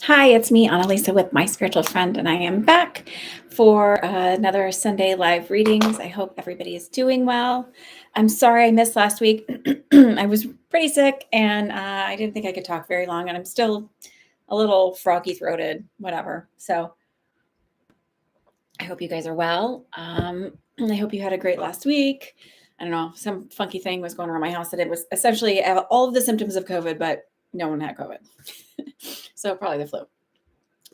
Hi, it's me, Annalisa, with My Spiritual Friend, and I am back for another Sunday live readings. I hope everybody is doing well. I'm sorry I missed last week. I was pretty sick, and I didn't think I could talk very long, and I'm still a little froggy throated, whatever. So I hope you guys are well. I hope you had a great last week. I don't know, some funky thing was going around my house that it was essentially all of the symptoms of COVID, but no one had COVID. So probably the flu.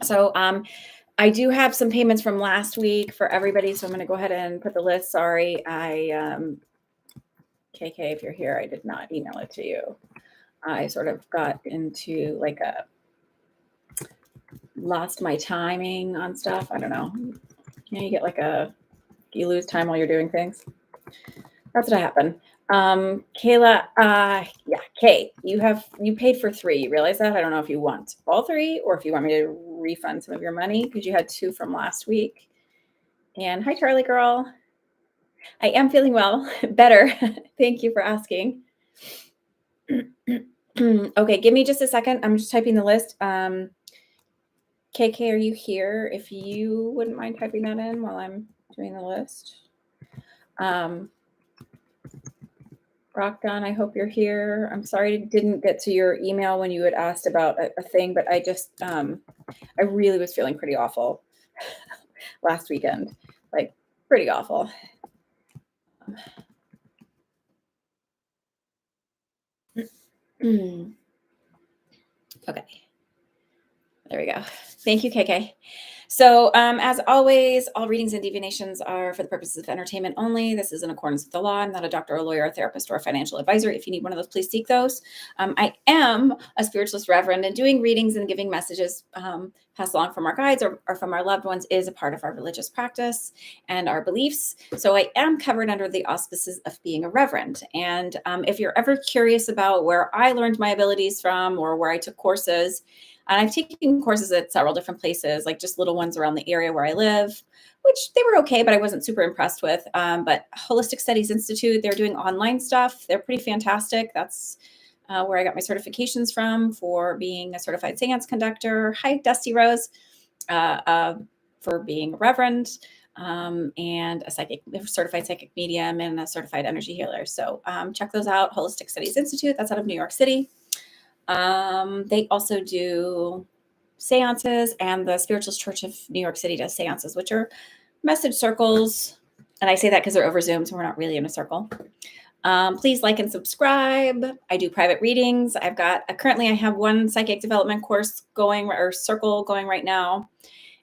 So I do have some payments from last week for everybody. So I'm going to go ahead and put the list. Sorry, KK, if you're here, I did not email it to you. I sort of got into like lost my timing on stuff. I don't know. You get you lose time while you're doing things. That's what happened. Kayla, yeah, Kay, you paid for 3. You realize that? I don't know if you want all 3 or if you want me to refund some of your money because you had 2 from last week. And hi, Charlie girl. I am feeling well, better. Thank you for asking. Okay, give me just a second. I'm just typing the list. KK, are you here? If you wouldn't mind typing that in while I'm doing the list. Rockdon, I hope you're here. I'm sorry I didn't get to your email when you had asked about a thing, but I just, I really was feeling pretty awful last weekend. Like, pretty awful. Okay. There we go. Thank you, KK. So, as always, all readings and divinations are for the purposes of entertainment only. This is in accordance with the law. I'm not a doctor, a lawyer, a therapist, or a financial advisor. If you need one of those, please seek those. I am a spiritualist reverend, and doing readings and giving messages passed along from our guides or from our loved ones is a part of our religious practice and our beliefs. So, I am covered under the auspices of being a reverend. And if you're ever curious about where I learned my abilities from or where I took courses, and I've taken courses at several different places, like just little ones around the area where I live, which they were okay, but I wasn't super impressed with. But Holistic Studies Institute, they're doing online stuff. They're pretty fantastic. That's where I got my certifications from for being a certified seance conductor. Hi, Dusty Rose, for being a reverend. And a certified psychic medium and a certified energy healer. So check those out. Holistic Studies Institute, that's out of New York City. They also do seances, and the Spiritualist Church of New York City does seances, which are message circles. And I say that because they're over Zoom, so we're not really in a circle. Please like and subscribe. I do private readings. Currently I have one psychic development course going or circle going right now.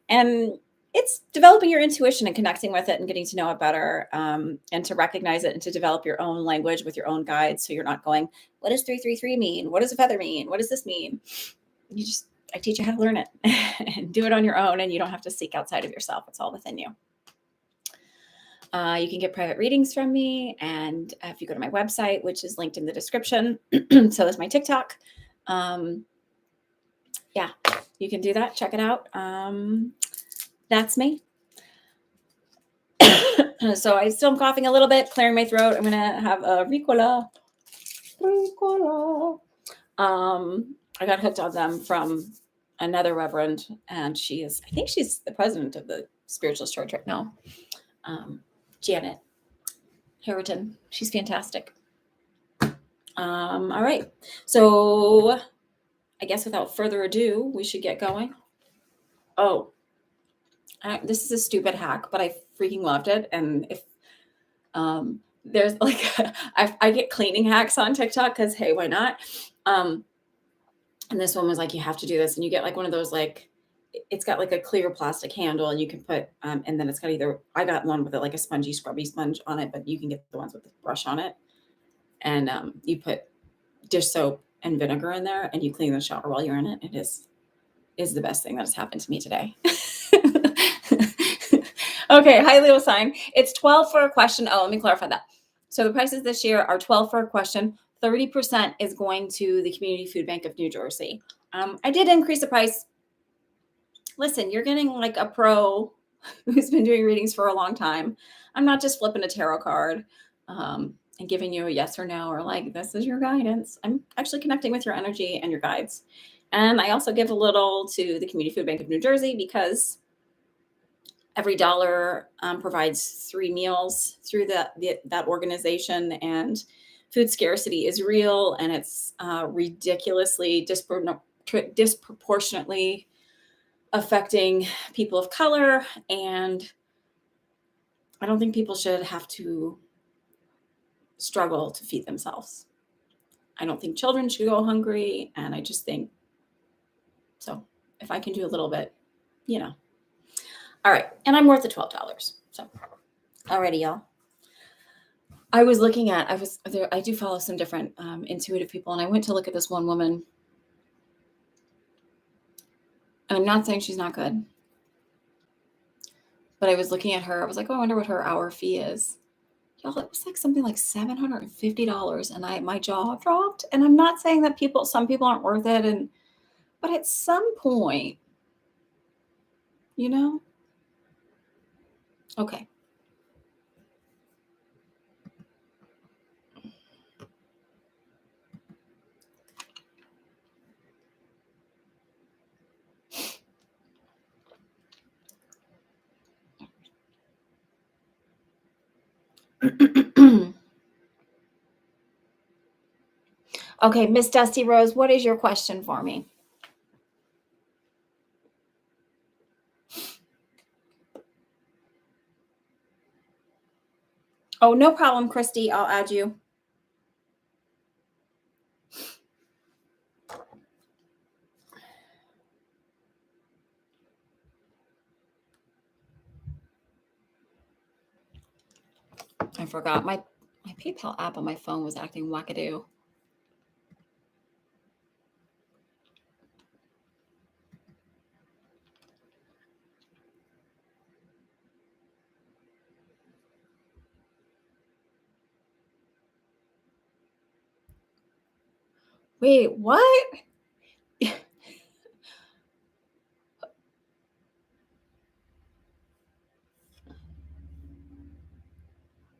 And it's developing your intuition and connecting with it and getting to know it better, and to recognize it and to develop your own language with your own guides. So you're not going, what does 333 mean? What does a feather mean? What does this mean? I teach you how to learn it and do it on your own. And you don't have to seek outside of yourself. It's all within you. You can get private readings from me. And if you go to my website, which is linked in the description, so is my TikTok. Yeah, you can do that. Check it out. That's me. So I still am coughing a little bit, clearing my throat. I'm going to have a Ricola. I got hooked on them from another reverend, and I think she's the president of the Spiritualist Church right now. Janet Harriton. She's fantastic. All right. So I guess without further ado, we should get going. Oh, this is a stupid hack, but I freaking loved it. And if there's like, I get cleaning hacks on TikTok because, hey, why not? And this one was like, you have to do this. And you get like one of those, like, it's got like a clear plastic handle, and you can put, and then it's got I got one with like a spongy, scrubby sponge on it, but you can get the ones with the brush on it. And you put dish soap and vinegar in there, and you clean the shower while you're in it. It is the best thing that has happened to me today. Okay, hi Leo sign. It's 12 for a question. Oh, let me clarify that. So the prices this year are 12 for a question. 30% is going to the Community Food Bank of New Jersey. I did increase the price. Listen, you're getting like a pro who's been doing readings for a long time. I'm not just flipping a tarot card and giving you a yes or no, or like, this is your guidance. I'm actually connecting with your energy and your guides. And I also give a little to the Community Food Bank of New Jersey because every dollar provides 3 meals through that organization, and food scarcity is real, and it's ridiculously disproportionately affecting people of color. And I don't think people should have to struggle to feed themselves. I don't think children should go hungry, and I just think so. If I can do a little bit, you know. All right, and I'm worth the $12. So, alrighty, y'all. I do follow some different intuitive people, and I went to look at this one woman, and I'm not saying she's not good, but I was looking at her. I was like, oh, I wonder what her hour fee is. Y'all, it was like something like $750, and my jaw dropped. And I'm not saying that some people aren't worth it, but at some point, you know, okay. Okay, Miss Dusty Rose, what is your question for me? Oh, no problem, Christy. I'll add you. I forgot my PayPal app on my phone was acting wackadoo. Wait, what?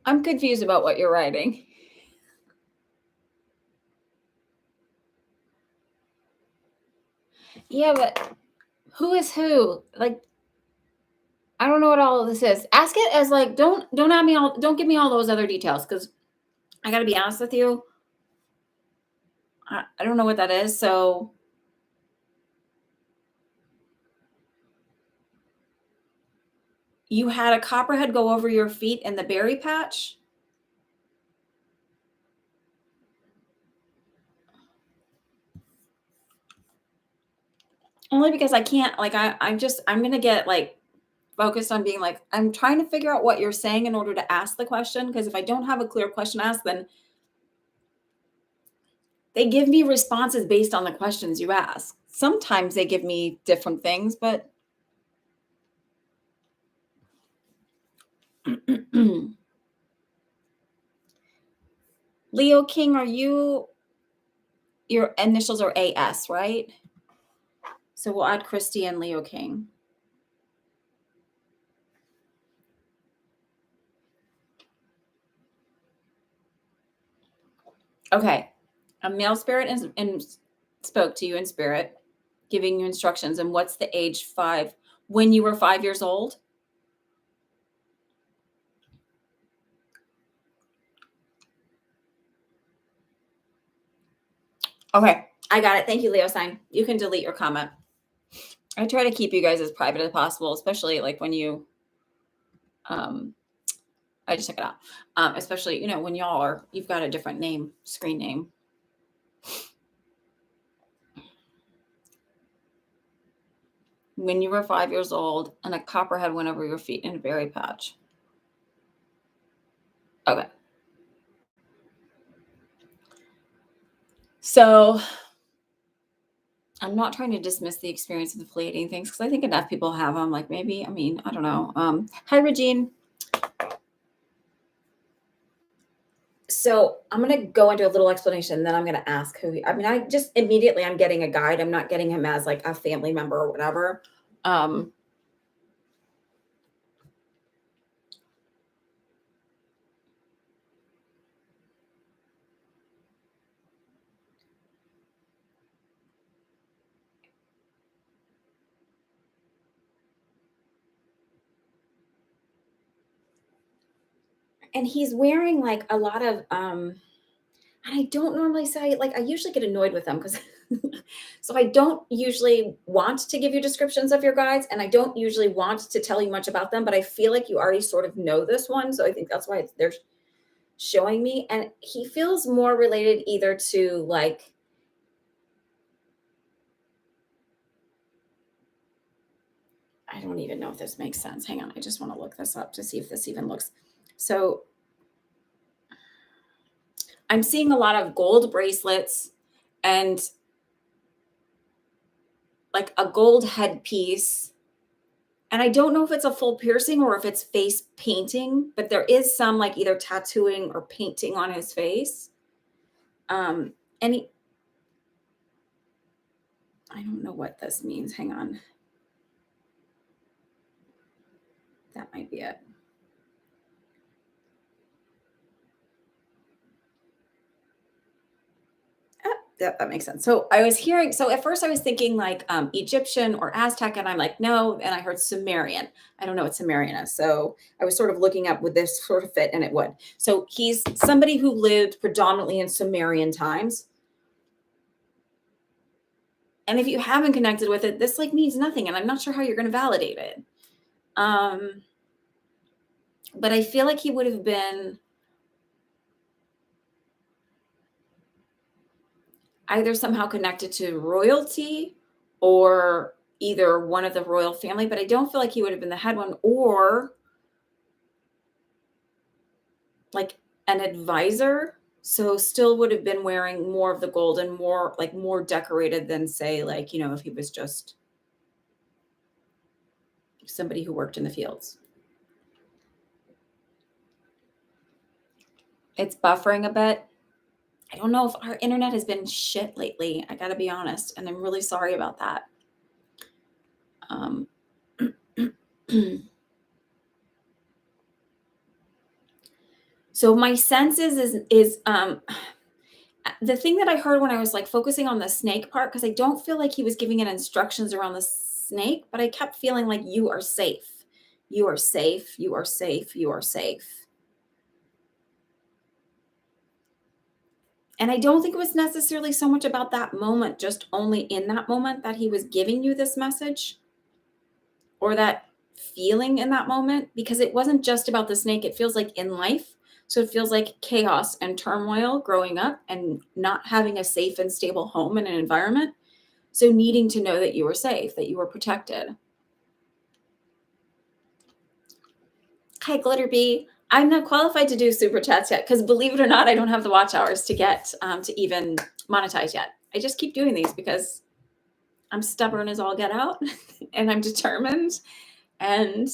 I'm confused about what you're writing. Yeah, but who is who? Like, I don't know what all of this is. Ask it as like, don't give me all those other details, because I got to be honest with you. I don't know what that is. So you had a copperhead go over your feet in the berry patch? Only because I can't, like, I'm going to get like focused on being like, I'm trying to figure out what you're saying in order to ask the question. Because if I don't have a clear question asked, then they give me responses based on the questions you ask. Sometimes they give me different things, but Leo King, your initials are AS, right? So we'll add Christy and Leo King. Okay. A male spirit spoke to you in spirit, giving you instructions. And what's the age 5? When you were 5 years old? Okay. I got it. Thank you, Leo sign. You can delete your comment. I try to keep you guys as private as possible, especially like when you, I just took it out. Especially, when you've got a different name, screen name. When you were 5 years old and a copperhead went over your feet in a berry patch. Okay. So I'm not trying to dismiss the experience of the Pleiadian things, because I think enough people have them. Like, maybe, I don't know. Hi, Regine. So I'm going to go into a little explanation, then I'm going to ask I just immediately I'm getting a guide. I'm not getting him as like a family member or whatever. and he's wearing like a lot of and I don't normally say, like, I usually get annoyed with them because so I don't usually want to give you descriptions of your guides, and I don't usually want to tell you much about them, but I feel like you already sort of know this one. So I think that's why they're showing me. And he feels more related either to like, I don't even know if this makes sense. Hang on. I just want to look this up to see if this even looks. So I'm seeing a lot of gold bracelets and like a gold headpiece. And I don't know if it's a full piercing or if it's face painting, but there is some like either tattooing or painting on his face. Um, and he, I don't know what this means. Hang on. That might be it. That makes sense. So I was hearing, so at first I was thinking like Egyptian or Aztec, and I'm like, no. And I heard Sumerian. I don't know what Sumerian is. So I was sort of looking up would this sort of fit, and it would. So he's somebody who lived predominantly in Sumerian times. And if you haven't connected with it, this like means nothing. And I'm not sure how you're going to validate it. But I feel like he would have been either somehow connected to royalty or either one of the royal family, but I don't feel like he would have been the head one, or like an advisor. So still would have been wearing more of the gold and more like more decorated than say like, if he was just somebody who worked in the fields. It's buffering a bit. I don't know if our internet has been shit lately. I got to be honest. And I'm really sorry about that. So my sense is the thing that I heard when I was like focusing on the snake part, because I don't feel like he was giving it instructions around the snake, but I kept feeling like you are safe. You are safe. You are safe. You are safe. And I don't think it was necessarily so much about that moment, just only in that moment that he was giving you this message or that feeling in that moment, because it wasn't just about the snake. It feels like in life. So it feels like chaos and turmoil growing up and not having a safe and stable home and an environment. So needing to know that you were safe, that you were protected. Hi, Glitterbee. I'm not qualified to do super chats yet because believe it or not, I don't have the watch hours to get to even monetize yet. I just keep doing these because I'm stubborn as all get out and I'm determined. And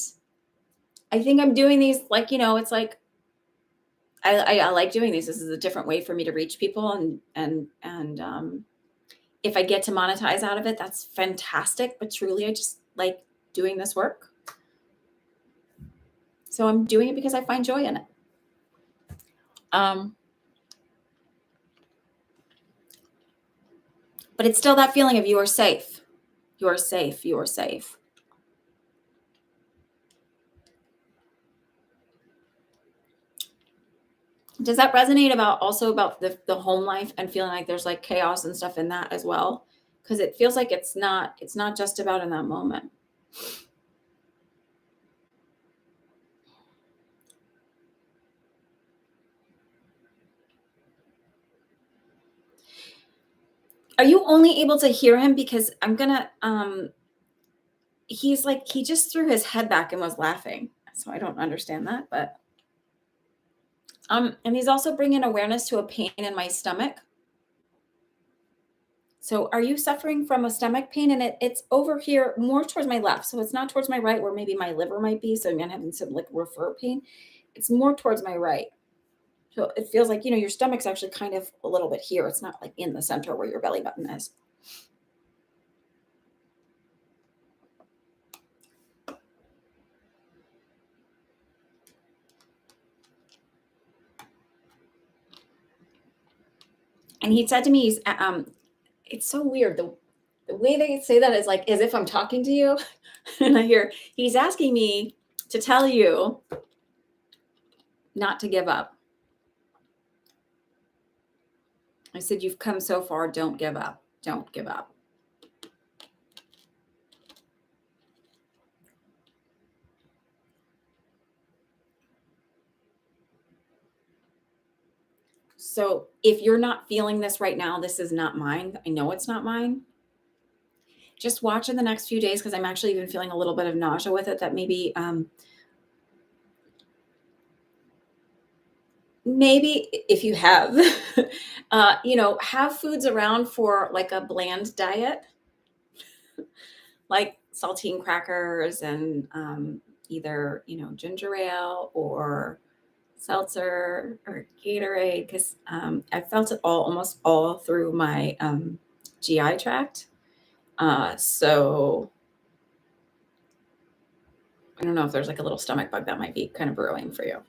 I think I'm doing these like, it's like I like doing these. This is a different way for me to reach people, and if I get to monetize out of it, that's fantastic. But truly, I just like doing this work. So I'm doing it because I find joy in it. But it's still that feeling of you are safe. You are safe. You are safe. Does that resonate also about the home life and feeling like there's like chaos and stuff in that as well? Because it feels like it's not just about in that moment. Are you only able to hear him? Because I'm gonna he's like he just threw his head back and was laughing. So I don't understand that, but and he's also bringing awareness to a pain in my stomach. So are you suffering from a stomach pain? And it's over here more towards my left. So it's not towards my right where maybe my liver might be. So I'm having some like refer pain. It's more towards my right. So it feels like, your stomach's actually kind of a little bit here. It's not like in the center where your belly button is. And he said to me, it's so weird. The way they say that is like as if I'm talking to you. And I hear he's asking me to tell you not to give up. I said, you've come so far. Don't give up. Don't give up. So if you're not feeling this right now, this is not mine. I know it's not mine. Just watch in the next few days, because I'm actually even feeling a little bit of nausea with it, that maybe if you have, have foods around for like a bland diet, like saltine crackers and either, ginger ale or seltzer or Gatorade, because I felt it almost all through my GI tract. So I don't know if there's like a little stomach bug that might be kind of brewing for you.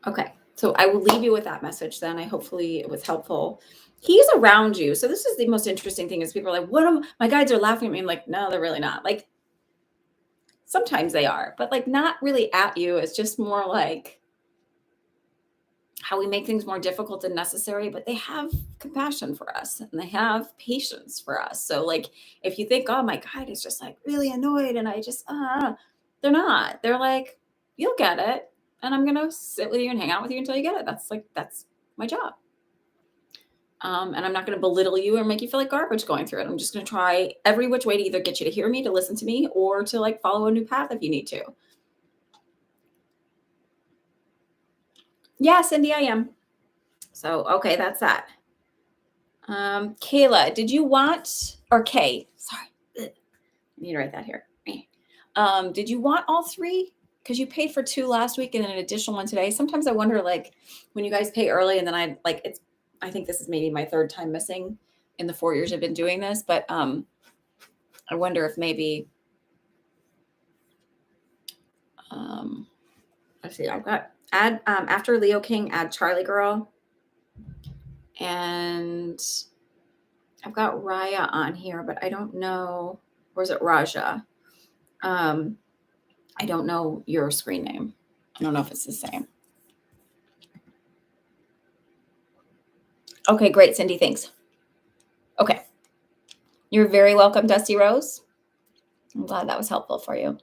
Okay. So I will leave you with that message then. Hopefully it was helpful. He's around you. So this is the most interesting thing, is people are like, what am my guides are laughing at me. I'm like, no, they're really not. Like, sometimes they are, but like not really at you. It's just more like how we make things more difficult than necessary, but they have compassion for us and they have patience for us. So like, if you think, oh, my guide is just like really annoyed and I just, they're not. They're like, you'll get it. And I'm going to sit with you and hang out with you until you get it. That's my job. And I'm not going to belittle you or make you feel like garbage going through it. I'm just going to try every which way to either get you to hear me, to listen to me, or to like follow a new path if you need to. Yeah, Cindy, I am. So, okay, that's that. Kayla, did you want, or Kay, sorry, I need to write that here. Did you want all three? Because you paid for 2 last week and an additional one today. Sometimes I wonder, like, when you guys pay early and then I think this is maybe my 3rd time missing in the 4 years I've been doing this, but I wonder if maybe, let's see, I've got after Leo King, add Charlie Girl, and I've got Raya on here, but I don't know, or is it Raja? I don't know your screen name. I don't know if it's the same. Okay, great, Cindy, thanks. Okay. You're very welcome, Dusty Rose. I'm glad that was helpful for you.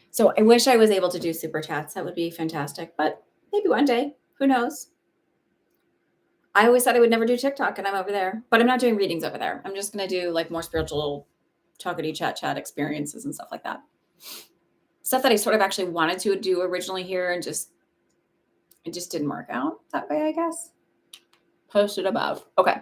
So I wish I was able to do super chats. That would be fantastic, but maybe one day. Who knows? I always thought I would never do TikTok, and I'm over there, but I'm not doing readings over there. I'm just going to do like more spiritual talkity chat experiences and stuff like that. Stuff that I sort of actually wanted to do originally here, and it just didn't work out that way, I guess. Posted above. Okay.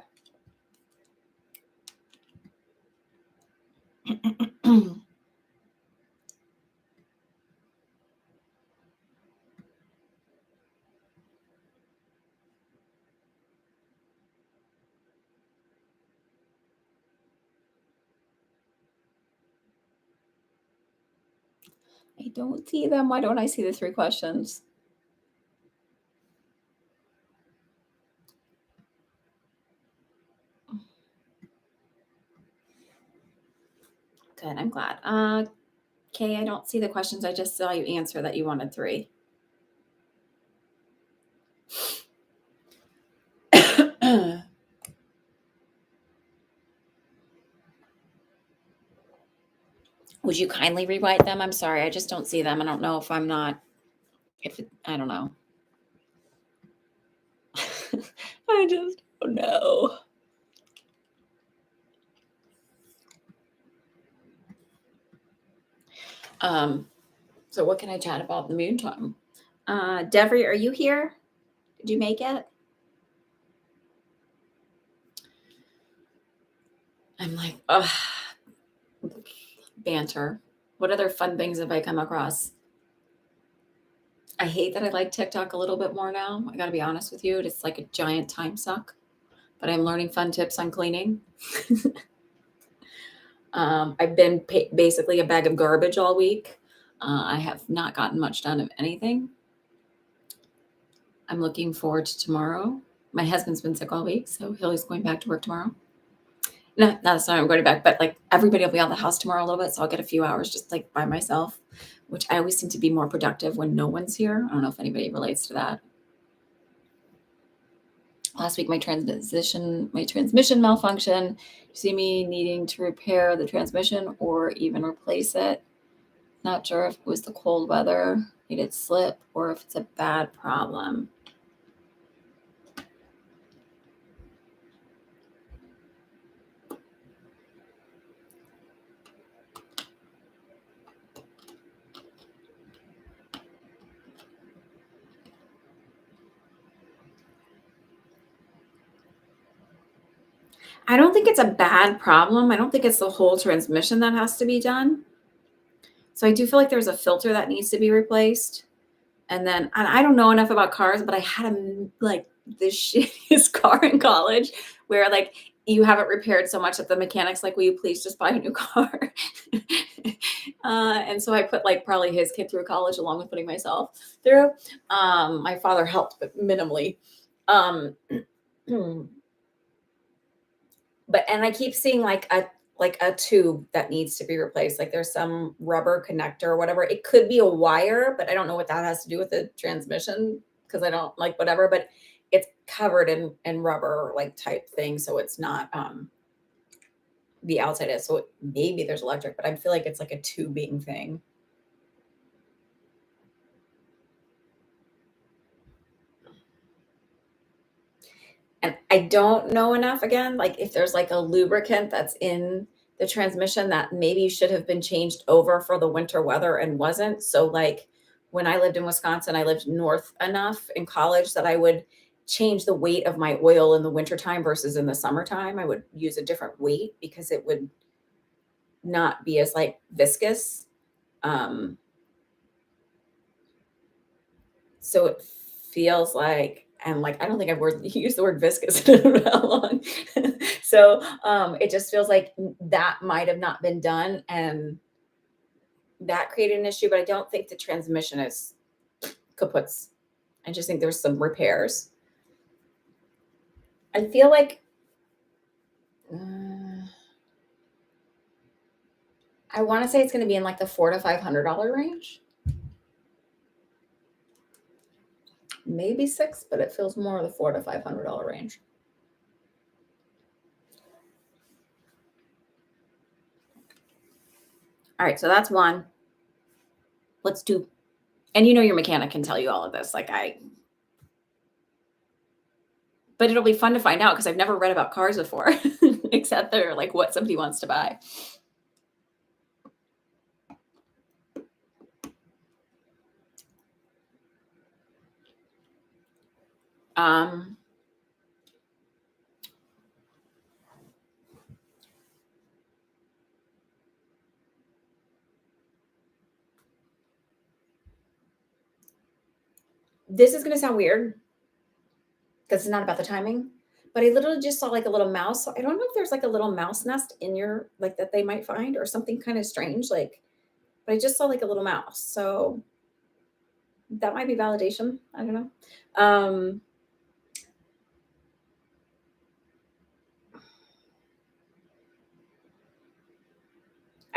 I don't see them. Why don't I see the 3 questions? Good. I'm glad. Kay, I don't see the questions. I just saw you answer that you wanted 3. Would you kindly rewrite them? I'm sorry. I just don't see them. I don't know if I'm not, I don't know. I just don't know. So what can I chat about in the meantime? Devery, are you here? Did you make it? I'm like, ugh. Banter. What other fun things have I come across? I hate that I like TikTok a little bit more now. I got to be honest with you. It's like a giant time suck, but I'm learning fun tips on cleaning. I've been basically a bag of garbage all week. I have not gotten much done of anything. I'm looking forward to tomorrow. My husband's been sick all week, so he's going back to work tomorrow. No, that's not I'm going back, but like everybody will be out of the house tomorrow a little bit, so I'll get a few hours just like by myself, which I always seem to be more productive when no one's here. I don't know if anybody relates to that. Last week, my transmission malfunction. You see me needing to repair the transmission or even replace it. Not sure if it was the cold weather, made it slip, or if it's a bad problem. I don't think it's a bad problem. I don't think it's the whole transmission that has to be done. So I do feel like there's a filter that needs to be replaced. And I don't know enough about cars, but I had like the shittiest car in college where like you have it repaired so much that the mechanic's like, will you please just buy a new car? And so I put like probably his kid through college along with putting myself through. My father helped, but minimally. And I keep seeing like a tube that needs to be replaced. Like there's some rubber connector or whatever. It could be a wire, but I don't know what that has to do with the transmission because I don't like whatever, but it's covered in rubber like type thing. So it's not the outside is. So maybe there's electric, but I feel like it's like a tubing thing. And I don't know enough again, like if there's like a lubricant that's in the transmission that maybe should have been changed over for the winter weather and wasn't. So like when I lived in Wisconsin, I lived north enough in college that I would change the weight of my oil in the wintertime versus in the summertime. I would use a different weight because it would not be as like viscous. Um, so it feels like, and like I don't think I've used the word viscous in I don't know how long. So it just feels like that might have not been done, and that created an issue. But I don't think the transmission is kaputs. I just think there's some repairs. I feel like I want to say it's going to be in like the $400 to $500 range. Maybe $600, but it feels more the $400 to $500 range. All right, so that's one. Let's do, and your mechanic can tell you all of this. But it'll be fun to find out because I've never read about cars before, except they're like what somebody wants to buy. This is going to sound weird because it's not about the timing, but I literally just saw like a little mouse. So I don't know if there's like a little mouse nest in your like that they might find or something kind of strange. Like, but I just saw like a little mouse. So that might be validation. I don't know.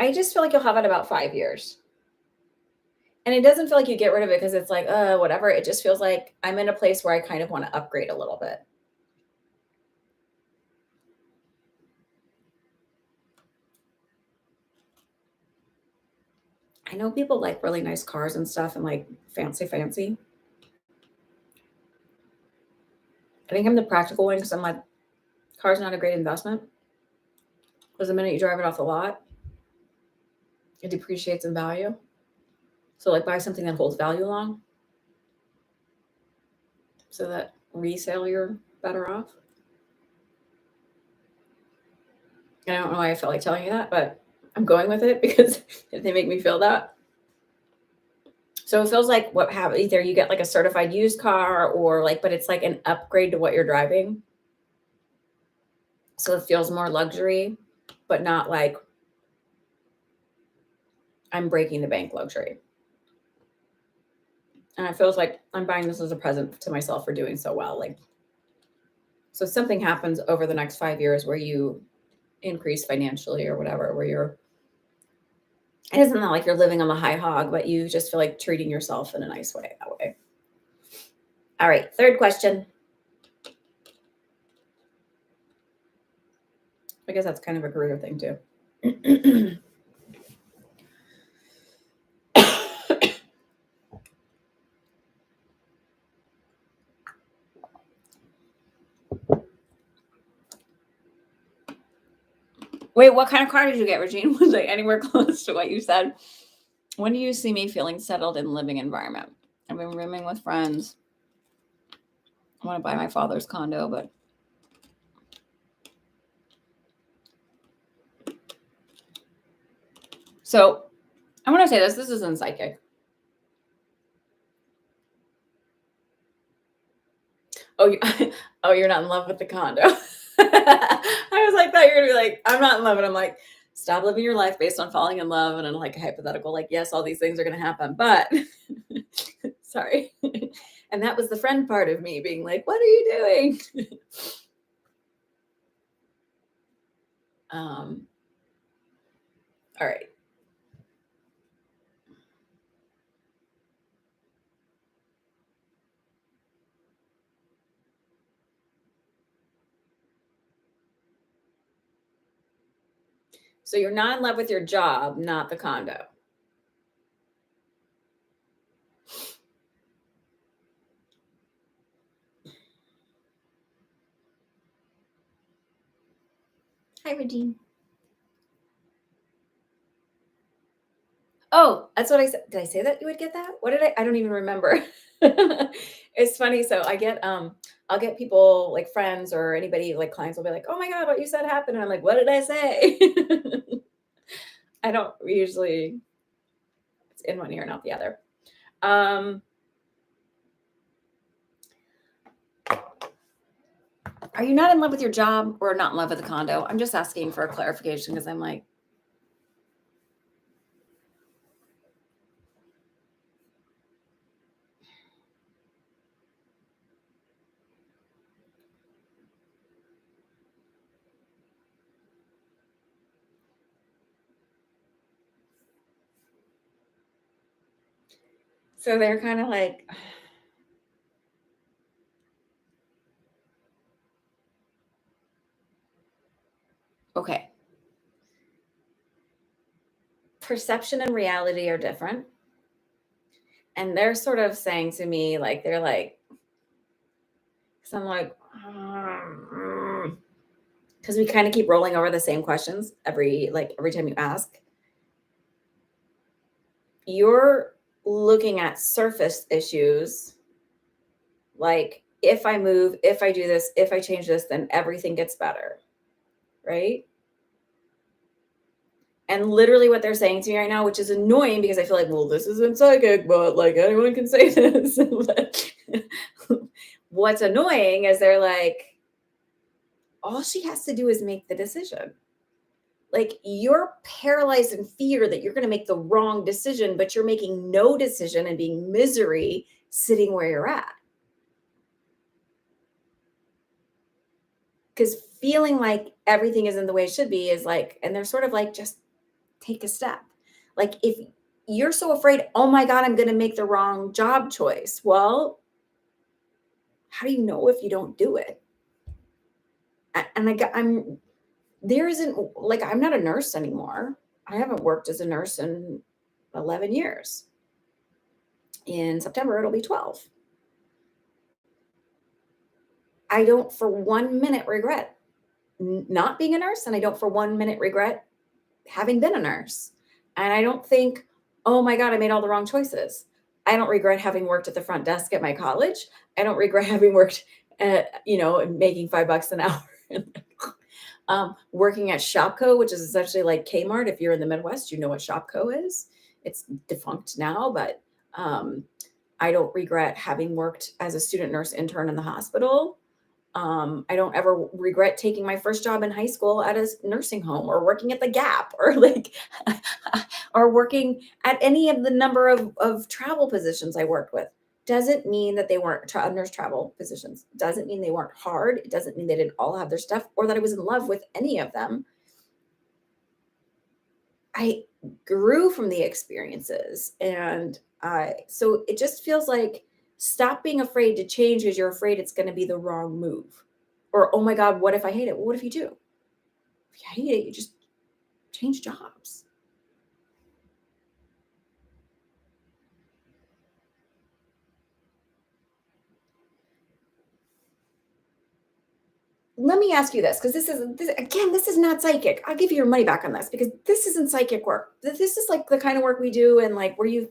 I just feel like you'll have it about 5 years. And it doesn't feel like you get rid of it because it's like, whatever. It just feels like I'm in a place where I kind of want to upgrade a little bit. I know people like really nice cars and stuff and like fancy. I think I'm the practical one because I'm like, car's not a great investment. Because the minute you drive it off the lot, it depreciates in value. So like buy something that holds value long so that resale you're better off. And I don't know why I felt like telling you that, but I'm going with it because they make me feel that. So it feels like what happens either you get like a certified used car or like, but it's like an upgrade to what you're driving. So it feels more luxury, but not like I'm breaking the bank luxury. And it feels like I'm buying this as a present to myself for doing so well. Like, so something happens over the next 5 years where you increase financially or whatever, where it isn't like you're living on the high hog, but you just feel like treating yourself in a nice way that way. All right, third question. I guess that's kind of a career thing too. Wait, what kind of car did you get, Regine? Was it anywhere close to what you said? When do you see me feeling settled in living environment? I've been rooming with friends. I want to buy my father's condo, but so I want to say this. This isn't psychic. Oh, oh, you're not in love with the condo. I was like, thought you were gonna be like, I'm not in love, and I'm like, stop living your life based on falling in love and in like a hypothetical, like, yes, all these things are gonna happen, but sorry. And that was the friend part of me being like, what are you doing? All right. So you're not in love with your job, not the condo. Hi, Regine. Oh, that's what I said. Did I say that you would get that? What did I don't even remember. It's funny. So I'll get people like friends or anybody like clients will be like, oh my God, what you said happened. And I'm like, what did I say? I don't usually, it's in one ear and out the other. Are you not in love with your job or not in love with the condo? I'm just asking for a clarification because I'm like, so they're kind of like, okay. Perception and reality are different. And they're sort of saying to me, like, they're like, so I'm like, because we kind of keep rolling over the same questions every time you ask. You're looking at surface issues like if I move, if I do this, if I change this, then everything gets better. Right. And literally what they're saying to me right now, which is annoying because I feel like, well, this isn't psychic, but like anyone can say this. What's annoying is they're like, all she has to do is make the decision. Like you're paralyzed in fear that you're going to make the wrong decision, but you're making no decision and being misery sitting where you're at. Because feeling like everything isn't the way it should be is like, and they're sort of like, just take a step. Like if you're so afraid, oh my God, I'm going to make the wrong job choice. Well, how do you know if you don't do it? And I'm not a nurse anymore. I haven't worked as a nurse in 11 years. In September, it'll be 12. I don't for 1 minute regret not being a nurse, and I don't for 1 minute regret having been a nurse. And I don't think, oh my God, I made all the wrong choices. I don't regret having worked at the front desk at my college. I don't regret having worked at, making $5 an hour. Working at Shopko, which is essentially like Kmart. If you're in the Midwest, you know what Shopko is. It's defunct now, but I don't regret having worked as a student nurse intern in the hospital. I don't ever regret taking my first job in high school at a nursing home or working at the Gap or like or working at any of the number of travel positions I worked with. Doesn't mean that they weren't nurse travel positions. Doesn't mean they weren't hard. It doesn't mean they didn't all have their stuff or that I was in love with any of them. I grew from the experiences. And so it just feels like stop being afraid to change because you're afraid it's going to be the wrong move. Or, oh my God, what if I hate it? Well, what if you do? If you hate it, you just change jobs. Let me ask you this, because this is not psychic. I'll give you your money back on this because this isn't psychic work. This is like the kind of work we do and like where you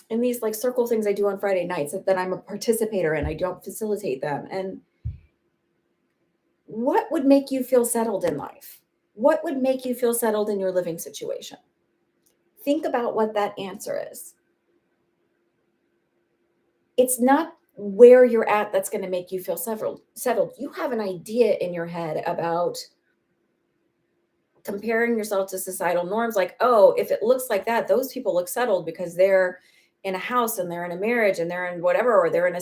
in these like circle things I do on Friday nights that I'm a participator in. I don't facilitate them. And what would make you feel settled in life? What would make you feel settled in your living situation? Think about what that answer is. It's not where you're at that's going to make you feel settled. You have an idea in your head about comparing yourself to societal norms like, oh, if it looks like that, those people look settled because they're in a house and they're in a marriage and they're in whatever, or they're in a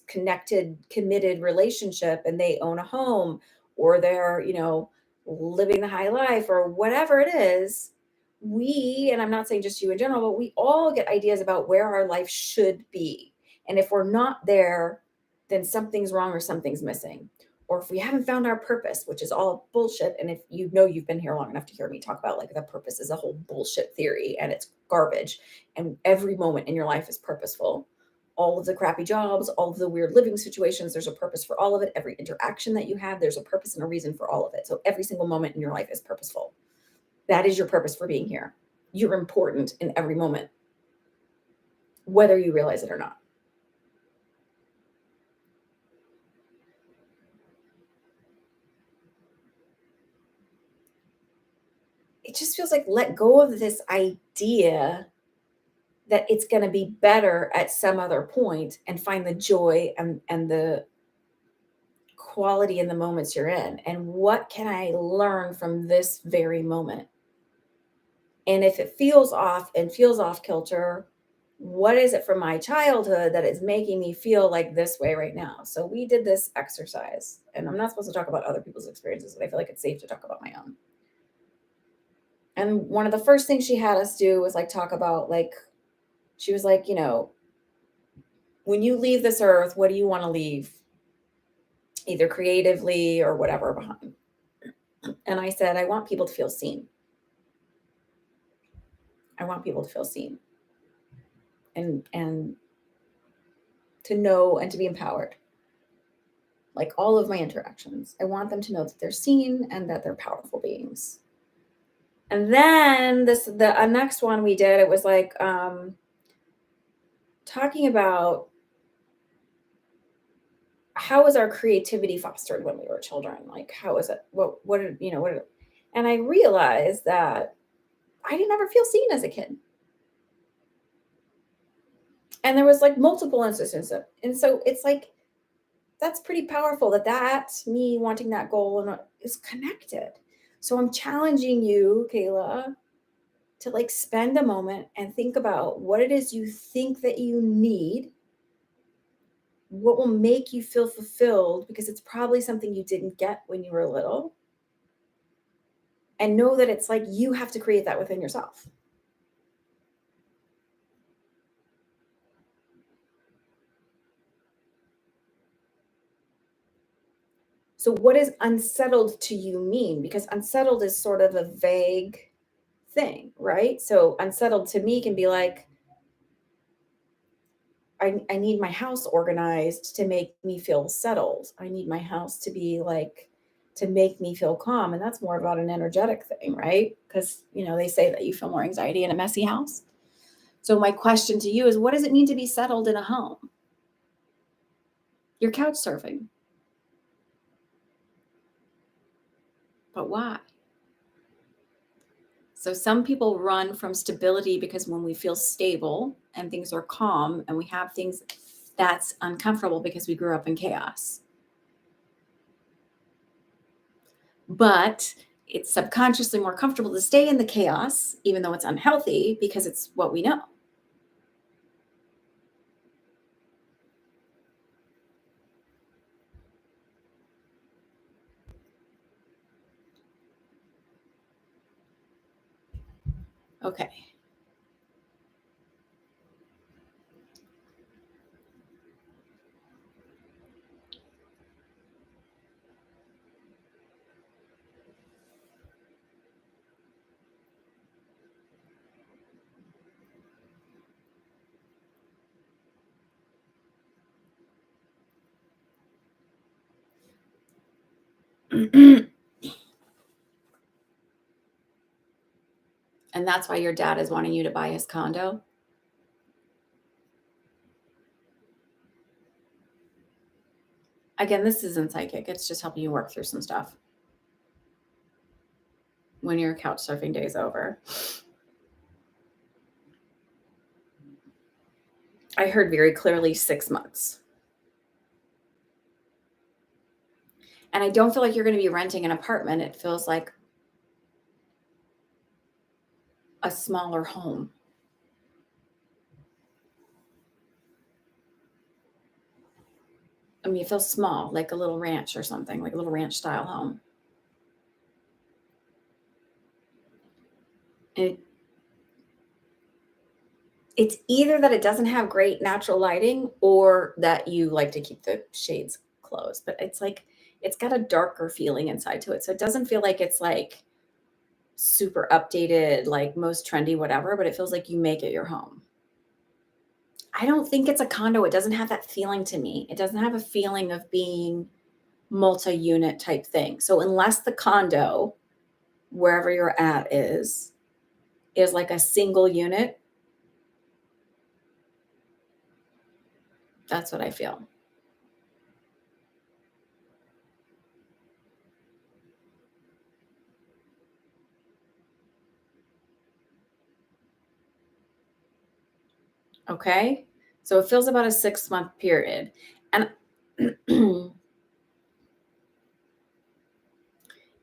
connected, committed relationship and they own a home, or they're, living the high life or whatever it is. And I'm not saying just you in general, but we all get ideas about where our life should be. And if we're not there, then something's wrong or something's missing. Or if we haven't found our purpose, which is all bullshit. And if you've been here long enough to hear me talk about like the purpose is a whole bullshit theory and it's garbage. And every moment in your life is purposeful. All of the crappy jobs, all of the weird living situations, there's a purpose for all of it. Every interaction that you have, there's a purpose and a reason for all of it. So every single moment in your life is purposeful. That is your purpose for being here. You're important in every moment, whether you realize it or not. It just feels like let go of this idea that it's going to be better at some other point and find the joy and the quality in the moments you're in. And what can I learn from this very moment? And if it feels off and feels off kilter, what is it from my childhood that is making me feel like this way right now? So we did this exercise, and I'm not supposed to talk about other people's experiences, but I feel like it's safe to talk about my own. And one of the first things she had us do was like talk about like, she was like, when you leave this earth, what do you want to leave? Either creatively or whatever behind. And I said, I want people to feel seen. I want people to feel seen and to know and to be empowered. Like all of my interactions, I want them to know that they're seen and that they're powerful beings. And then the next one we did, it was like talking about how was our creativity fostered when we were children? Like, how is it? And I realized that I didn't ever feel seen as a kid. And there was like multiple instances. And so it's like, that's pretty powerful that's me wanting that goal and is connected. So I'm challenging you, Kayla, to like spend a moment and think about what it is you think that you need, what will make you feel fulfilled, because it's probably something you didn't get when you were little. And know that it's like you have to create that within yourself. So what does unsettled to you mean? Because unsettled is sort of a vague thing, right? So unsettled to me can be like, I need my house organized to make me feel settled. I need my house to be like, to make me feel calm. And that's more about an energetic thing, right? Because, they say that you feel more anxiety in a messy house. So my question to you is, what does it mean to be settled in a home? You're couch surfing. But why? So some people run from stability because when we feel stable and things are calm and we have things, that's uncomfortable because we grew up in chaos. but it's subconsciously more comfortable to stay in the chaos, even though it's unhealthy, because it's what we know. Okay. And that's why your dad is wanting you to buy his condo? Again, this isn't psychic. It's just helping you work through some stuff when your couch surfing day is over. I heard very clearly 6 months. And I don't feel like you're going to be renting an apartment. It feels like a smaller home. I mean, it feels small, like a little ranch or something, like a little ranch style home. It, it's either that it doesn't have great natural lighting or that you like to keep the shades closed, but it's like it's got a darker feeling inside to it. So it doesn't feel like it's like super updated, like most trendy, whatever, but it feels like you make it your home. I don't think it's a condo. It doesn't have that feeling to me. It doesn't have a feeling of being multi-unit type thing. So unless the condo, wherever you're at, is like a single unit, that's what I feel. Okay. So it feels about a 6 month period. And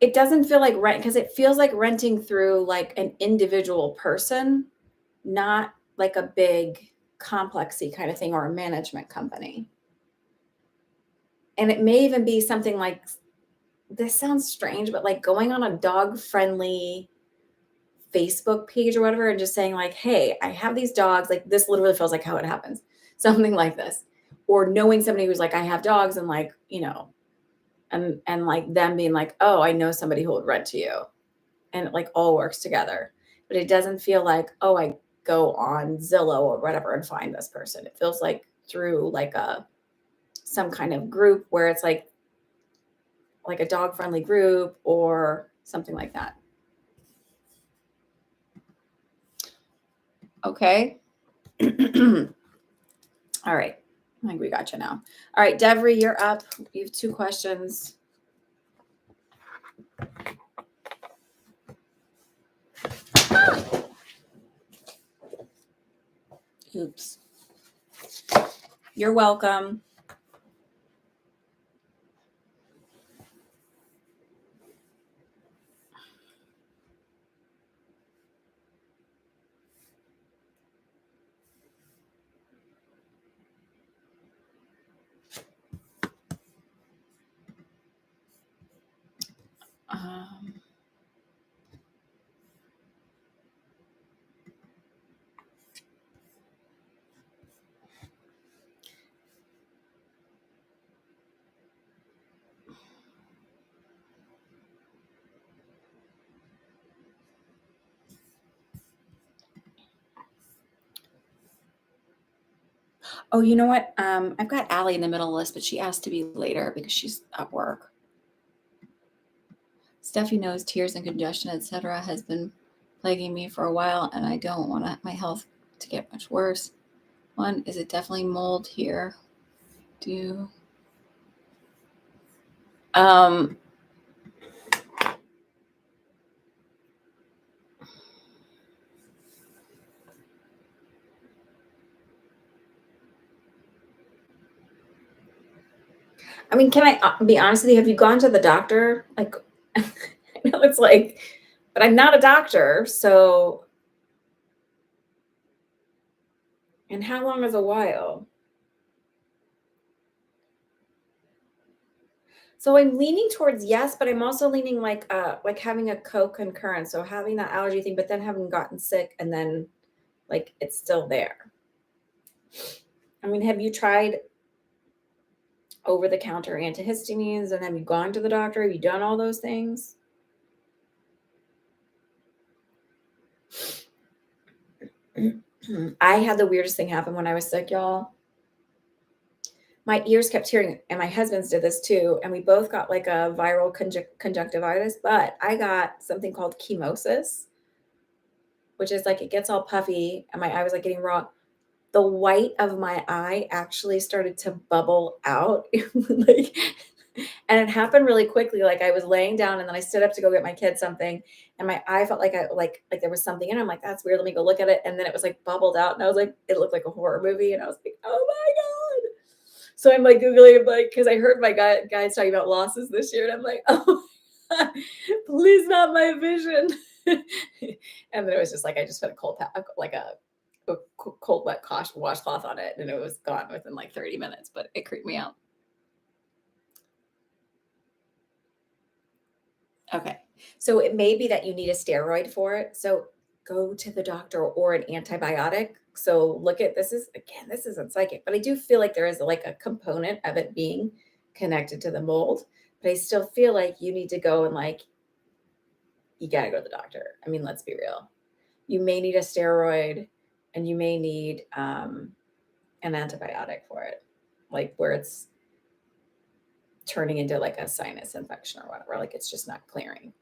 it doesn't feel like rent because it feels like renting through like an individual person, not like a big complexy kind of thing or a management company. And it may even be something like this sounds strange, but like going on a dog friendly Facebook page or whatever and just saying like, "Hey, I have these dogs." Like this literally feels like how it happens. Something like this. Or knowing somebody who's like, "I have dogs," and like, and like them being like, "Oh, I know somebody who would rent to you." And it like all works together. But it doesn't feel like, "Oh, I go on Zillow or whatever and find this person." It feels like through like a some kind of group where it's like a dog friendly group or something like that. Okay. All right. I think we got you now. All right, Devry, you're up. You have 2 questions. Oops. You're welcome. Um, oh, you know what? I've got Allie in the middle of this, but she asked to be later because she's at work. Stuffy nose, tears, and congestion, etc., has been plaguing me for a while, and I don't want my health to get much worse. One, is it definitely mold here? Do um I mean, can I be honest with you? Have you gone to the doctor? Like, I know it's like, but I'm not a doctor, so and how long is a while? So I'm leaning towards yes, but I'm also leaning like having a co-concurrent, so having that allergy thing, but then having gotten sick and then like it's still there. I mean, have you tried over the counter antihistamines and have you gone to the doctor? Have you done all those things? I had the weirdest thing happen when I was sick, y'all. My ears kept hearing, and my husband's did this too, and we both got like a viral conjunctivitis, but I got something called chemosis, which is like it gets all puffy, and my eye was like getting raw. The white of my eye actually started to bubble out. Like, and it happened really quickly. Like I was laying down and then I stood up to go get my kid something, and my eye felt like like there was something in it. I'm like, that's weird. Let me go look at it. And then it was like bubbled out, and I was like, it looked like a horror movie, and I was like, oh my God. So I'm like Googling, I'm like, because I heard my guys talking about losses this year, and I'm like, oh, please not my vision. And then it was just like I just put a like a cold wet washcloth on it, and it was gone within like 30 minutes. But it creeped me out. Okay, so it may be that you need a steroid for it. So go to the doctor or an antibiotic. So look at this is again, this isn't psychic, but I do feel like there is like a component of it being connected to the mold. But I still feel like you need to go and like you got to go to the doctor. I mean, let's be real. You may need a steroid, and you may need an antibiotic for it, like where it's turning into like a sinus infection or whatever, like it's just not clearing.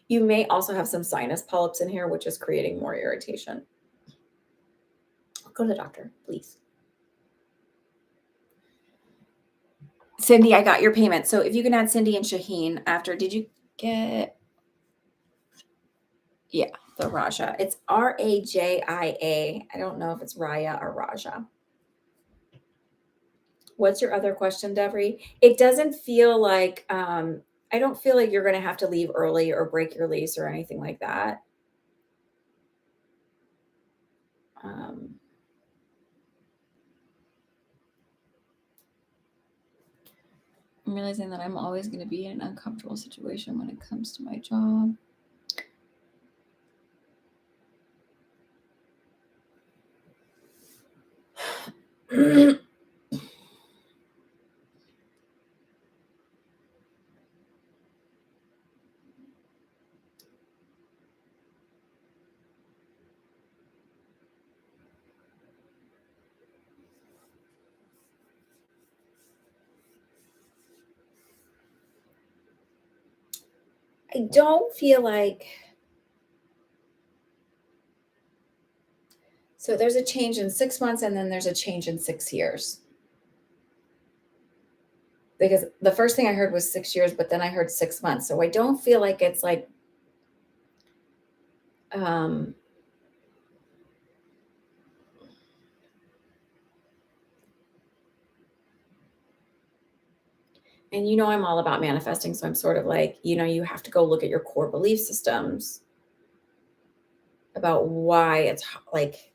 You may also have some sinus polyps in here, which is creating more irritation. Go to the doctor, please. Cindy, I got your payment. So if you can add Cindy and Shaheen after, did you get? Yeah, the Raja. It's Rajia. I don't know if it's Raya or Raja. What's your other question, Devery? It doesn't feel like I don't feel like you're going to have to leave early or break your lease or anything like that. Um, I'm realizing that I'm always going to be in an uncomfortable situation when it comes to my job. I don't feel like so there's a change in 6 months and then there's a change in 6 years. Because the first thing I heard was 6 years, but then I heard 6 months. So I don't feel like it's like um and I'm all about manifesting. So I'm sort of like, you have to go look at your core belief systems about why it's like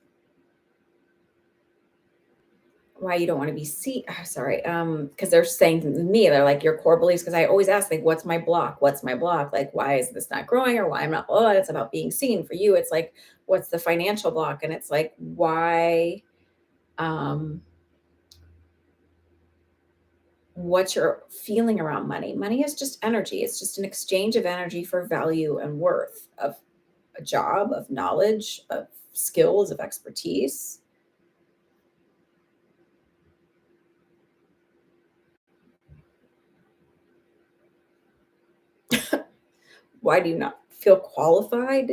why you don't want to be seen. Sorry, because they're saying to me, they're like your core beliefs. Because I always ask, like, what's my block? What's my block? Like, why is this not growing, or why I'm not? Oh, it's about being seen. For you, it's like, what's the financial block? And it's like, why? Um, what's your feeling around money? Money is just energy. It's just an exchange of energy for value and worth of a job, of knowledge, of skills, of expertise. Why do you not feel qualified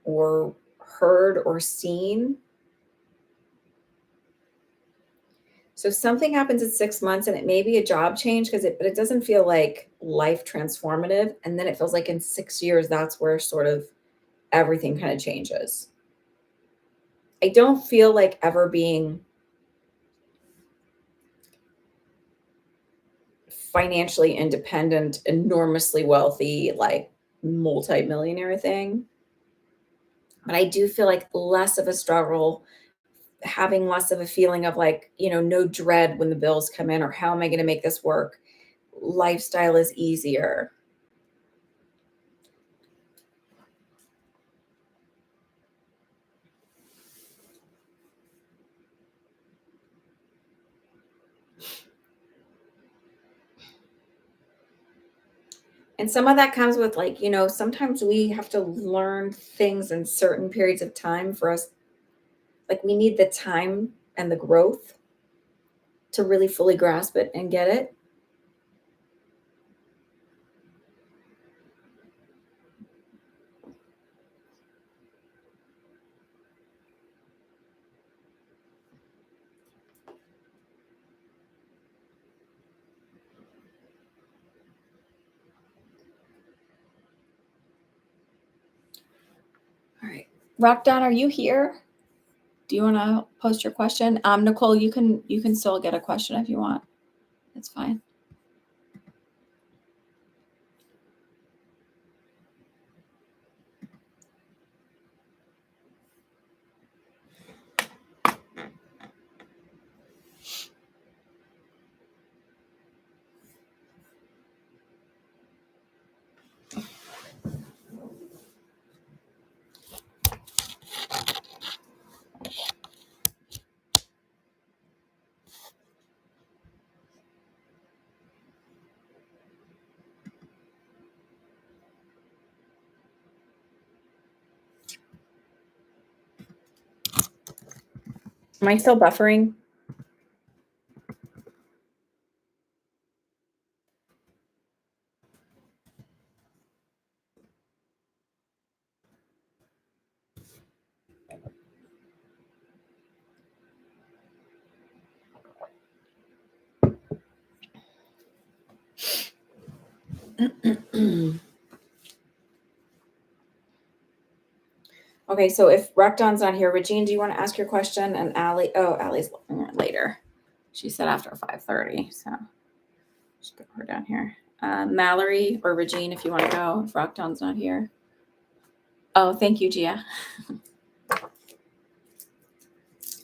or heard or seen? So something happens at 6 months and it may be a job change but it doesn't feel like life transformative. And then it feels like in 6 years, that's where sort of everything kind of changes. I don't feel like ever being financially independent, enormously wealthy, like multi-millionaire thing. But I do feel like less of a struggle, having less of a feeling of like, no dread when the bills come in or how am I going to make this work? Lifestyle is easier. And some of that comes with like, sometimes we have to learn things in certain periods of time for us. Like we need the time and the growth to really fully grasp it and get it. All right. Rock Don, are you here? Do you want to post your question? Nicole, you can still get a question if you want. It's fine. Am I still buffering? Okay, so if Recton's not here, Regine, do you want to ask your question? And Allie's later. She said after 5:30, so just put her down here. Mallory or Regine, if you want to go, if Recton's not here. Oh, thank you, Gia.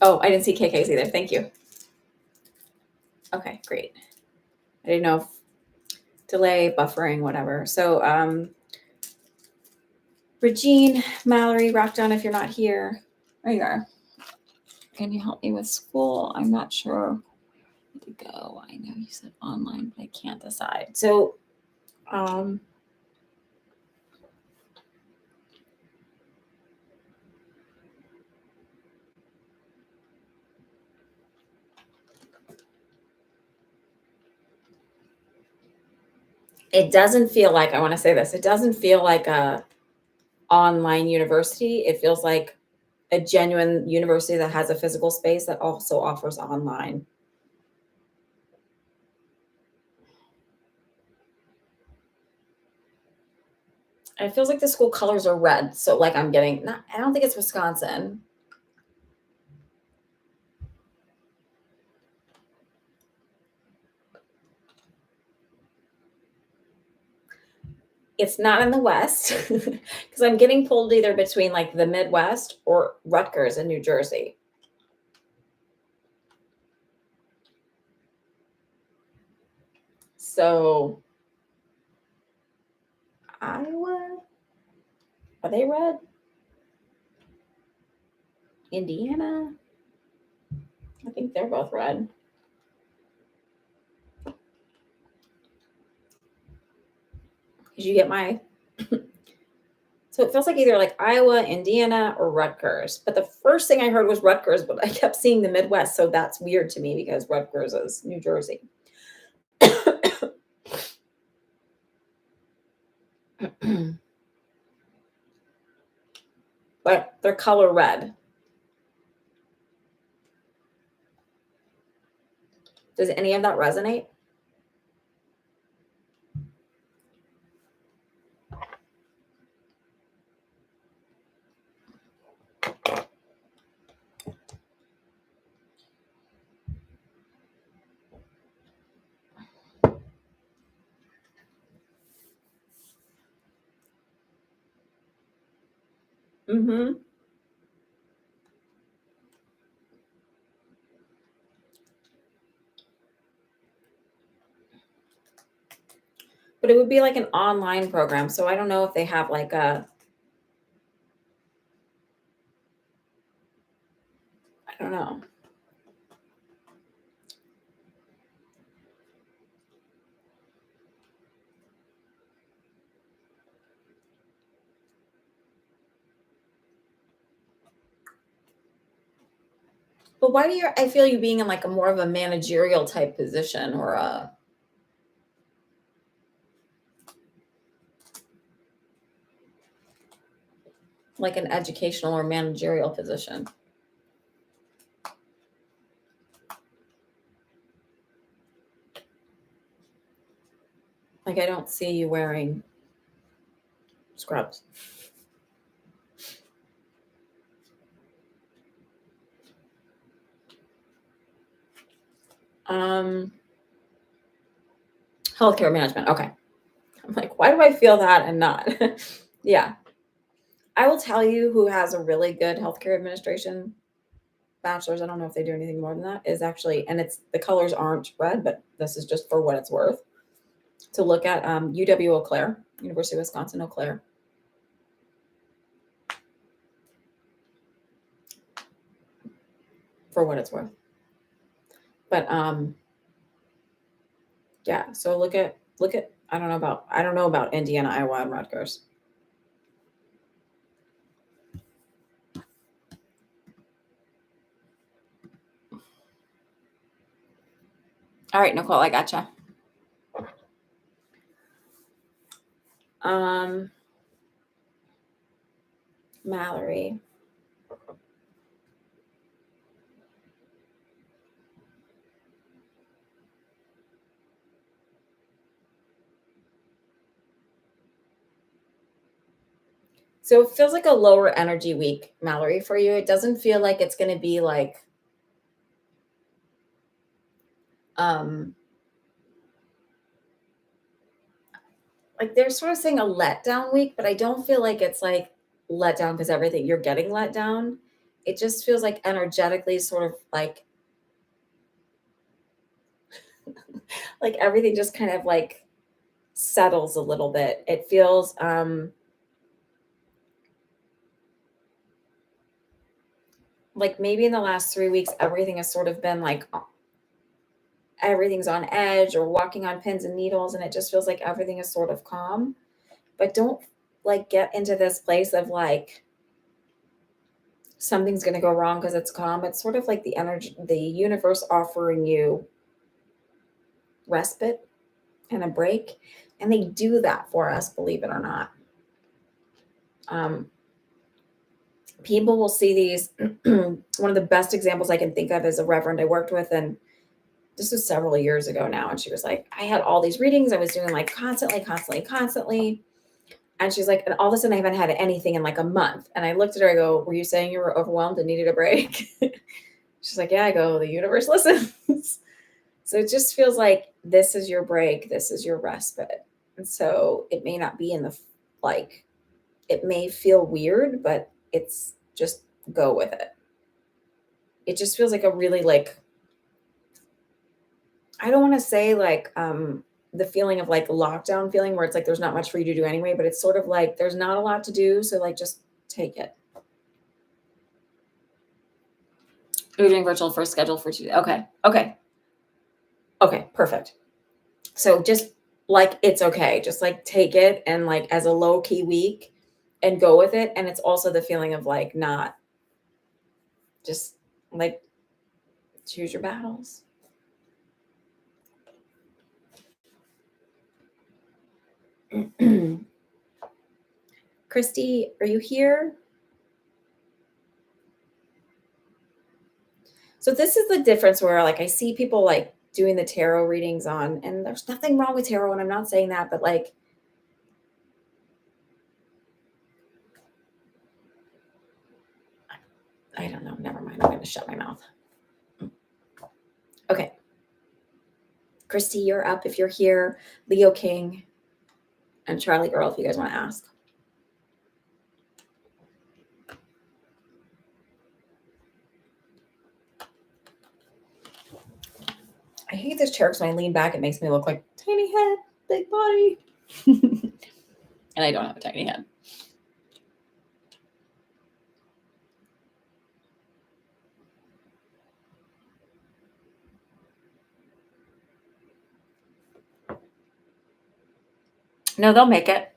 Oh, I didn't see KK's either. Thank you. Okay, great. I didn't know if delay, buffering, whatever. So Regine, Mallory, Rockdown, if you're not here. There you are. Can you help me with school? I'm not sure where to go. I know you said online, but I can't decide. So it doesn't feel like, I want to say this, it doesn't feel like a online university. It feels like a genuine university that has a physical space that also offers online. And it feels like the school colors are red. So like I don't think it's Wisconsin. It's not in the West because I'm getting pulled either between like the Midwest or Rutgers in New Jersey. So Iowa, are they red? Indiana, I think they're both red. Did you get my? So it feels like either like Iowa, Indiana, or Rutgers. But the first thing I heard was Rutgers, but I kept seeing the Midwest. So that's weird to me because Rutgers is New Jersey. But they're color red. Does any of that resonate? Mm-hmm. But it would be like an online program. So I don't know if they have like I don't know. But why do you, I feel you being in like a more of a managerial type position or a, like an educational or managerial position? Like I don't see you wearing scrubs. Um, Healthcare management. Okay. I'm like, why do I feel that and not? Yeah. I will tell you who has a really good healthcare administration bachelor's. I don't know if they do anything more than that. Is actually, and it's the colors aren't red, but this is just for what it's worth. To look at UW Eau Claire, University of Wisconsin Eau Claire. For what it's worth. But yeah, so look at I don't know about Indiana, Iowa, and Rutgers. All right, Nicole, I gotcha. Um, Mallory. So it feels like a lower energy week, Mallory, for you. It doesn't feel like it's going to be um like they're sort of saying a letdown week, but I don't feel like it's like let down because everything you're getting let down. It just feels like energetically sort of like everything just kind of like settles a little bit. It feels like maybe in the last 3 weeks everything has sort of been like everything's on edge or walking on pins and needles, and it just feels like everything is sort of calm. But don't like get into this place of like something's going to go wrong because it's calm. It's sort of like the energy, the universe offering you respite and a break, and they do that for us, believe it or not. um, People will see these. One of the best examples I can think of is a reverend I worked with, and this was several years ago now, and she was like, I had all these readings I was doing like constantly, and she's like, and all of a sudden I haven't had anything in like a month. And I looked at her, I go, were you saying you were overwhelmed and needed a break? She's like, yeah. I go, the universe listens. So it just feels like this is your break, this is your respite. And so it may not be in the like, it may feel weird, but it's just go with it. It just feels like a really like, I don't want to say like the feeling of like lockdown feeling where it's like there's not much for you to do anyway, but it's sort of like there's not a lot to do, so like just take it. You're doing virtual first schedule for Tuesday. Okay. Okay. Okay. Perfect. So just like it's okay. Just like take it and like as a low key week and go with it. And it's also the feeling of like not just like choose your battles. Christy, are you here? So this is the difference where like I see people like doing the tarot readings on, and there's nothing wrong with tarot, and I'm not saying that, but like I don't know, never mind. I'm gonna shut my mouth. Okay. Christy, you're up if you're here. Leo King and Charlie Girl, if you guys want to ask. I hate this chair because when I lean back, it makes me look like tiny head, big body. And I don't have a tiny head. No, they'll make it.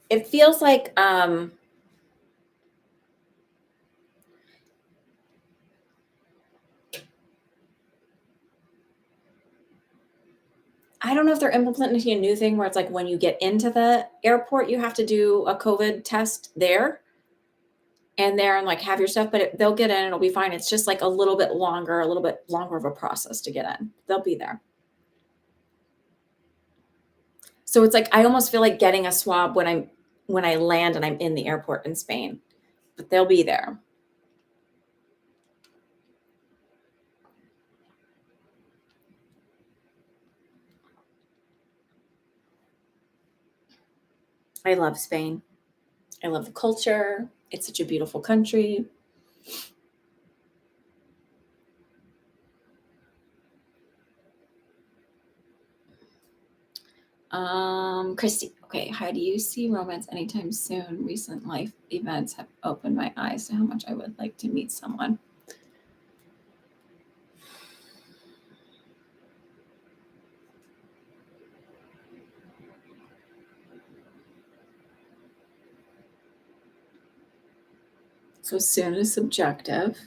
It feels like I don't know if they're implementing a new thing where it's like when you get into the airport, you have to do a COVID test there and there and like have your stuff, but they'll get in, it'll be fine. It's just like a little bit longer of a process to get in. They'll be there. So it's like I almost feel like getting a swab when I land and I'm in the airport in Spain, but they'll be there. I love Spain. I love the culture. It's such a beautiful country. Christy, okay, how do you see romance anytime soon? Recent life events have opened my eyes to how much I would like to meet someone. So soon is subjective.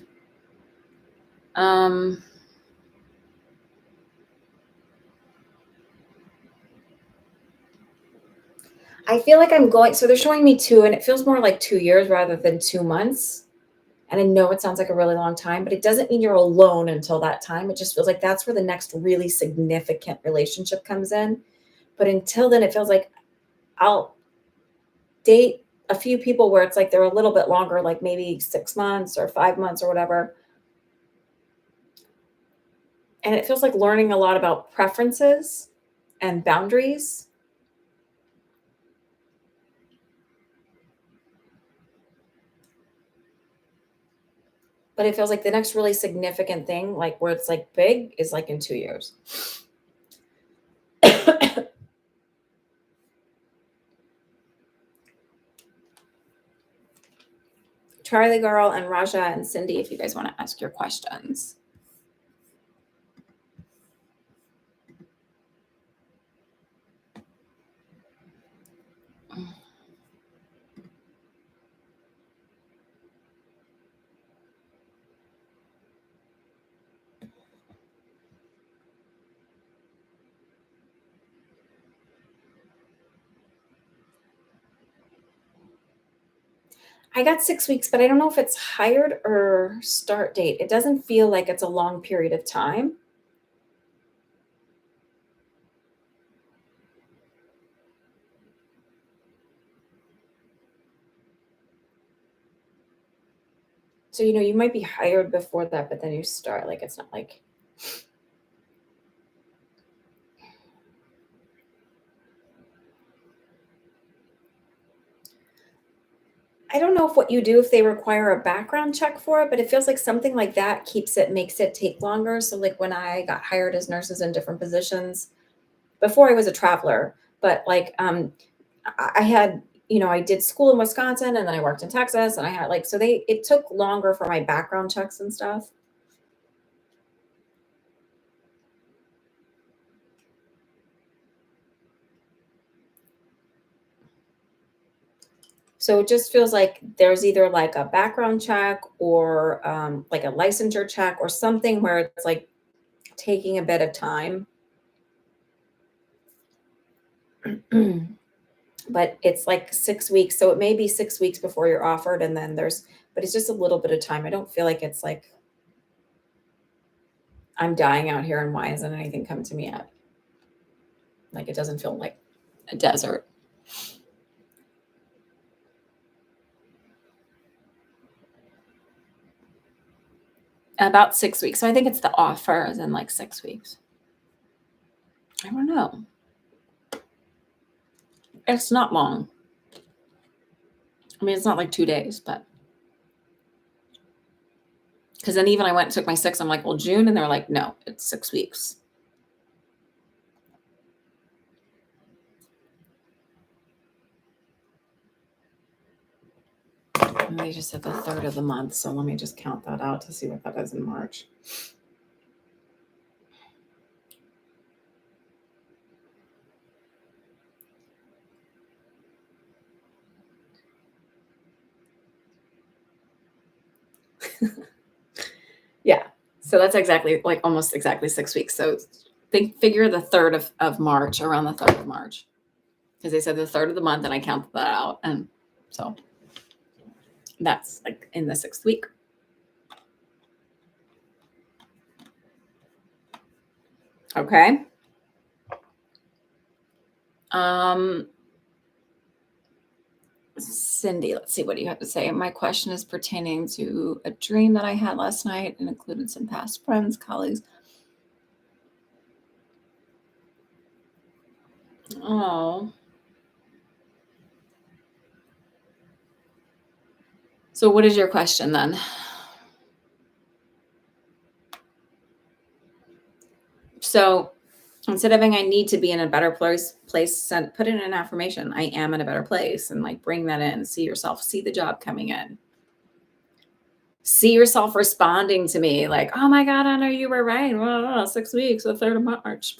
I feel like I'm going, so they're showing me 2, and it feels more like 2 years rather than 2 months. And I know it sounds like a really long time, but it doesn't mean you're alone until that time. It just feels like that's where the next really significant relationship comes in. But until then, it feels like I'll date a few people where it's like they're a little bit longer, like maybe 6 months or 5 months or whatever. And it feels like learning a lot about preferences and boundaries. But it feels like the next really significant thing, like where it's like big, is like in 2 years. Charlie Girl and Raja and Cindy, if you guys want to ask your questions. I got 6 weeks, but I don't know if it's hired or start date. It doesn't feel like it's a long period of time. So, you might be hired before that, but then you start. Like, it's not like. I don't know if what you do if they require a background check for it, but it feels like something like that makes it take longer. So, like when I got hired as nurses in different positions before I was a traveler, but like I had, I did school in Wisconsin and then I worked in Texas and I had like, so it took longer for my background checks and stuff. So it just feels like there's either like a background check or like a licensure check or something where it's like taking a bit of time. But it's like 6 weeks. So it may be 6 weeks before you're offered. And then but it's just a little bit of time. I don't feel like it's like I'm dying out here and why hasn't anything come to me yet? Like it doesn't feel like a desert. About 6 weeks. So I think it's the offer is in like 6 weeks. I don't know. It's not long. I mean, it's not like 2 days, but Because then even I went and took my 6. I'm like, well, June. And they're like, no, it's 6 weeks. And they just said the 3rd of the month. So let me just count that out to see what that is in March. Yeah. So that's exactly like almost exactly 6 weeks. So figure the 3rd of March, around the 3rd of March. Because they said the 3rd of the month, and I counted that out. And so that's like in the 6th week. Okay. Cindy, let's see, what do you have to say? My question is pertaining to a dream that I had last night and included some past friends, colleagues. Oh. So what is your question then? So instead of having I need to be in a better place, put in an affirmation. I am in a better place, and like bring that in. See yourself, see the job coming in. See yourself responding to me like, oh my God, I know you were right. Well, 6 weeks, the 3rd of March.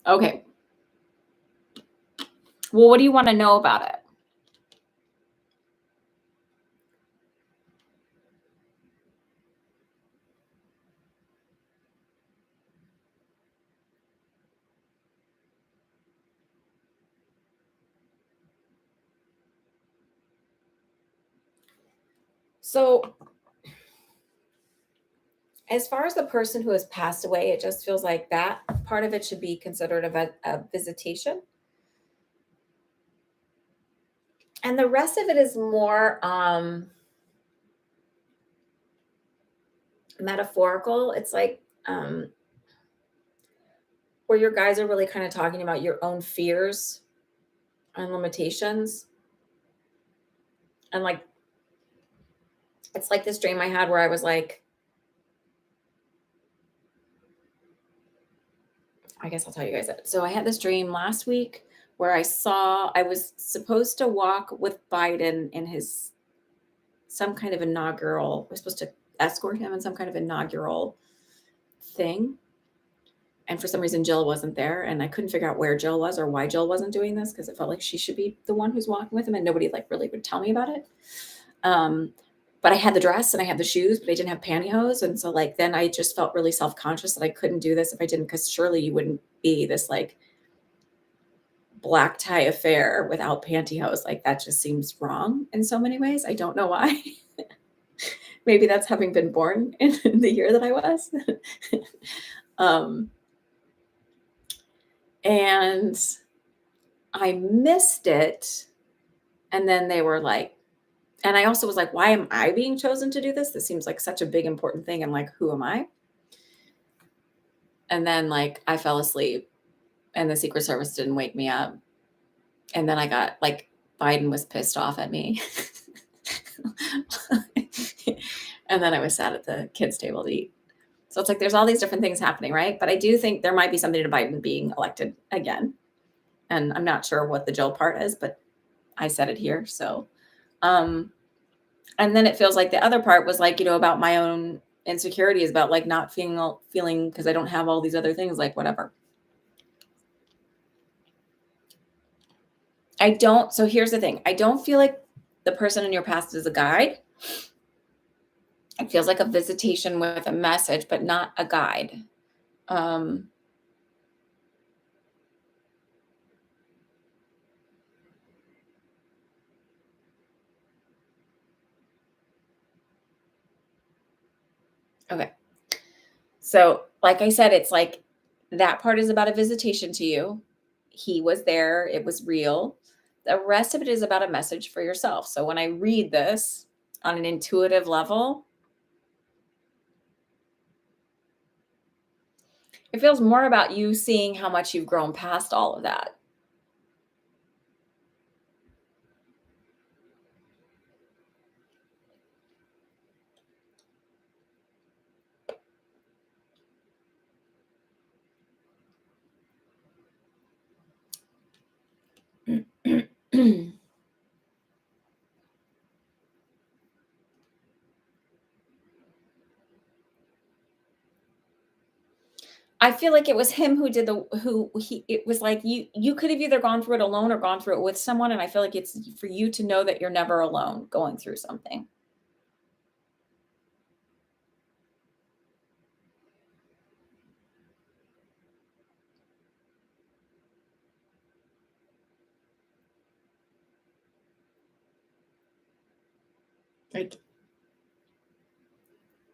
Okay. Well, what do you want to know about it? So, as far as the person who has passed away, it just feels like that part of it should be considered a visitation. And the rest of it is more metaphorical. It's like where your guys are really kind of talking about your own fears and limitations. And like, it's like this dream I had where I was like, I guess I'll tell you guys it. So I had this dream last week where I was supposed to walk with Biden in his some kind of inaugural, we're supposed to escort him in some kind of inaugural thing. And for some reason, Jill wasn't there. And I couldn't figure out where Jill was or why Jill wasn't doing this, because it felt like she should be the one who's walking with him, and nobody like really would tell me about it. But I had the dress and I had the shoes, but I didn't have pantyhose. And so like then I just felt really self-conscious that I couldn't do this if I didn't, because surely you wouldn't be this like black tie affair without pantyhose. Like that just seems wrong in so many ways. I don't know why. Maybe that's having been born in the year that I was. And I missed it. And then they were like, and I also was like, why am I being chosen to do this? This seems like such a big, important thing. And like, who am I? And then like I fell asleep and the Secret Service didn't wake me up. And then I got like, Biden was pissed off at me. And then I was sat at the kids' table to eat. So it's like there's all these different things happening, right? But I do think there might be something to Biden being elected again. And I'm not sure what the Jill part is, but I said it here. So and then it feels like the other part was like, about my own insecurities, about like not feeling because I don't have all these other things, like whatever. So here's the thing. I don't feel like the person in your past is a guide. It feels like a visitation with a message, but not a guide. Okay. So, like I said, it's like that part is about a visitation to you. He was there, it was real. The rest of it is about a message for yourself. So, when I read this on an intuitive level, it feels more about you seeing how much you've grown past all of that. I feel like it was him who did the who he it was like you could have either gone through it alone or gone through it with someone, and I feel like it's for you to know that you're never alone going through something. Like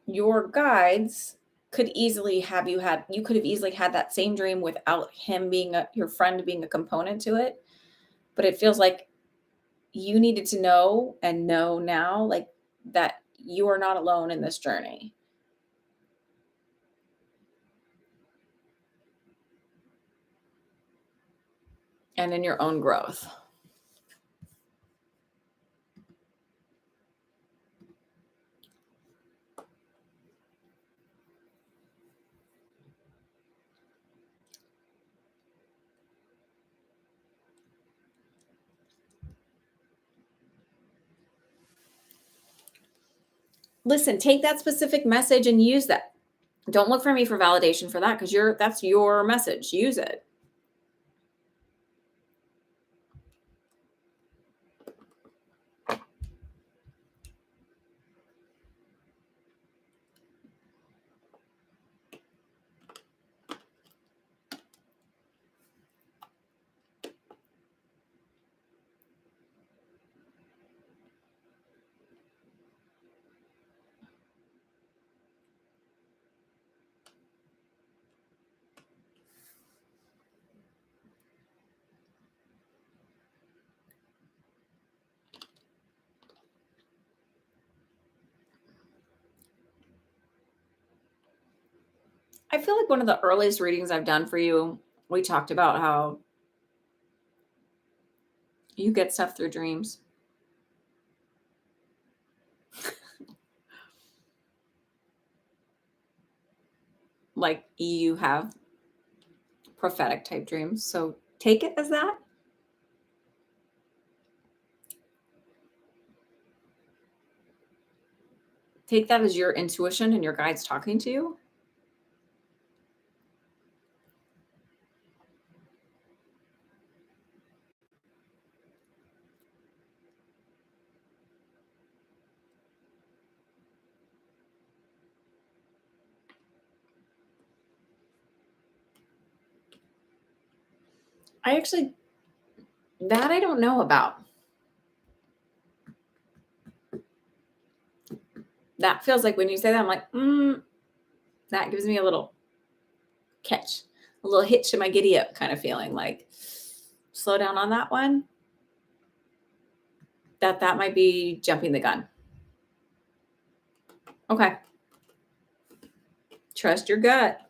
your guides could easily have you could have easily had that same dream without him being your friend being a component to it, but it feels like you needed to know and know now like that you are not alone in this journey and in your own growth. Listen, take that specific message and use that. Don't look for me for validation for that because that's your message. Use it. I feel like one of the earliest readings I've done for you, we talked about how you get stuff through dreams. Like you have prophetic type dreams. So take it as that. Take that as your intuition and your guides talking to you. I actually, that I don't know about. That feels like when you say that, I'm like, that gives me a little catch, a little hitch in my giddy up kind of feeling like slow down on that one. That might be jumping the gun. Okay. Trust your gut.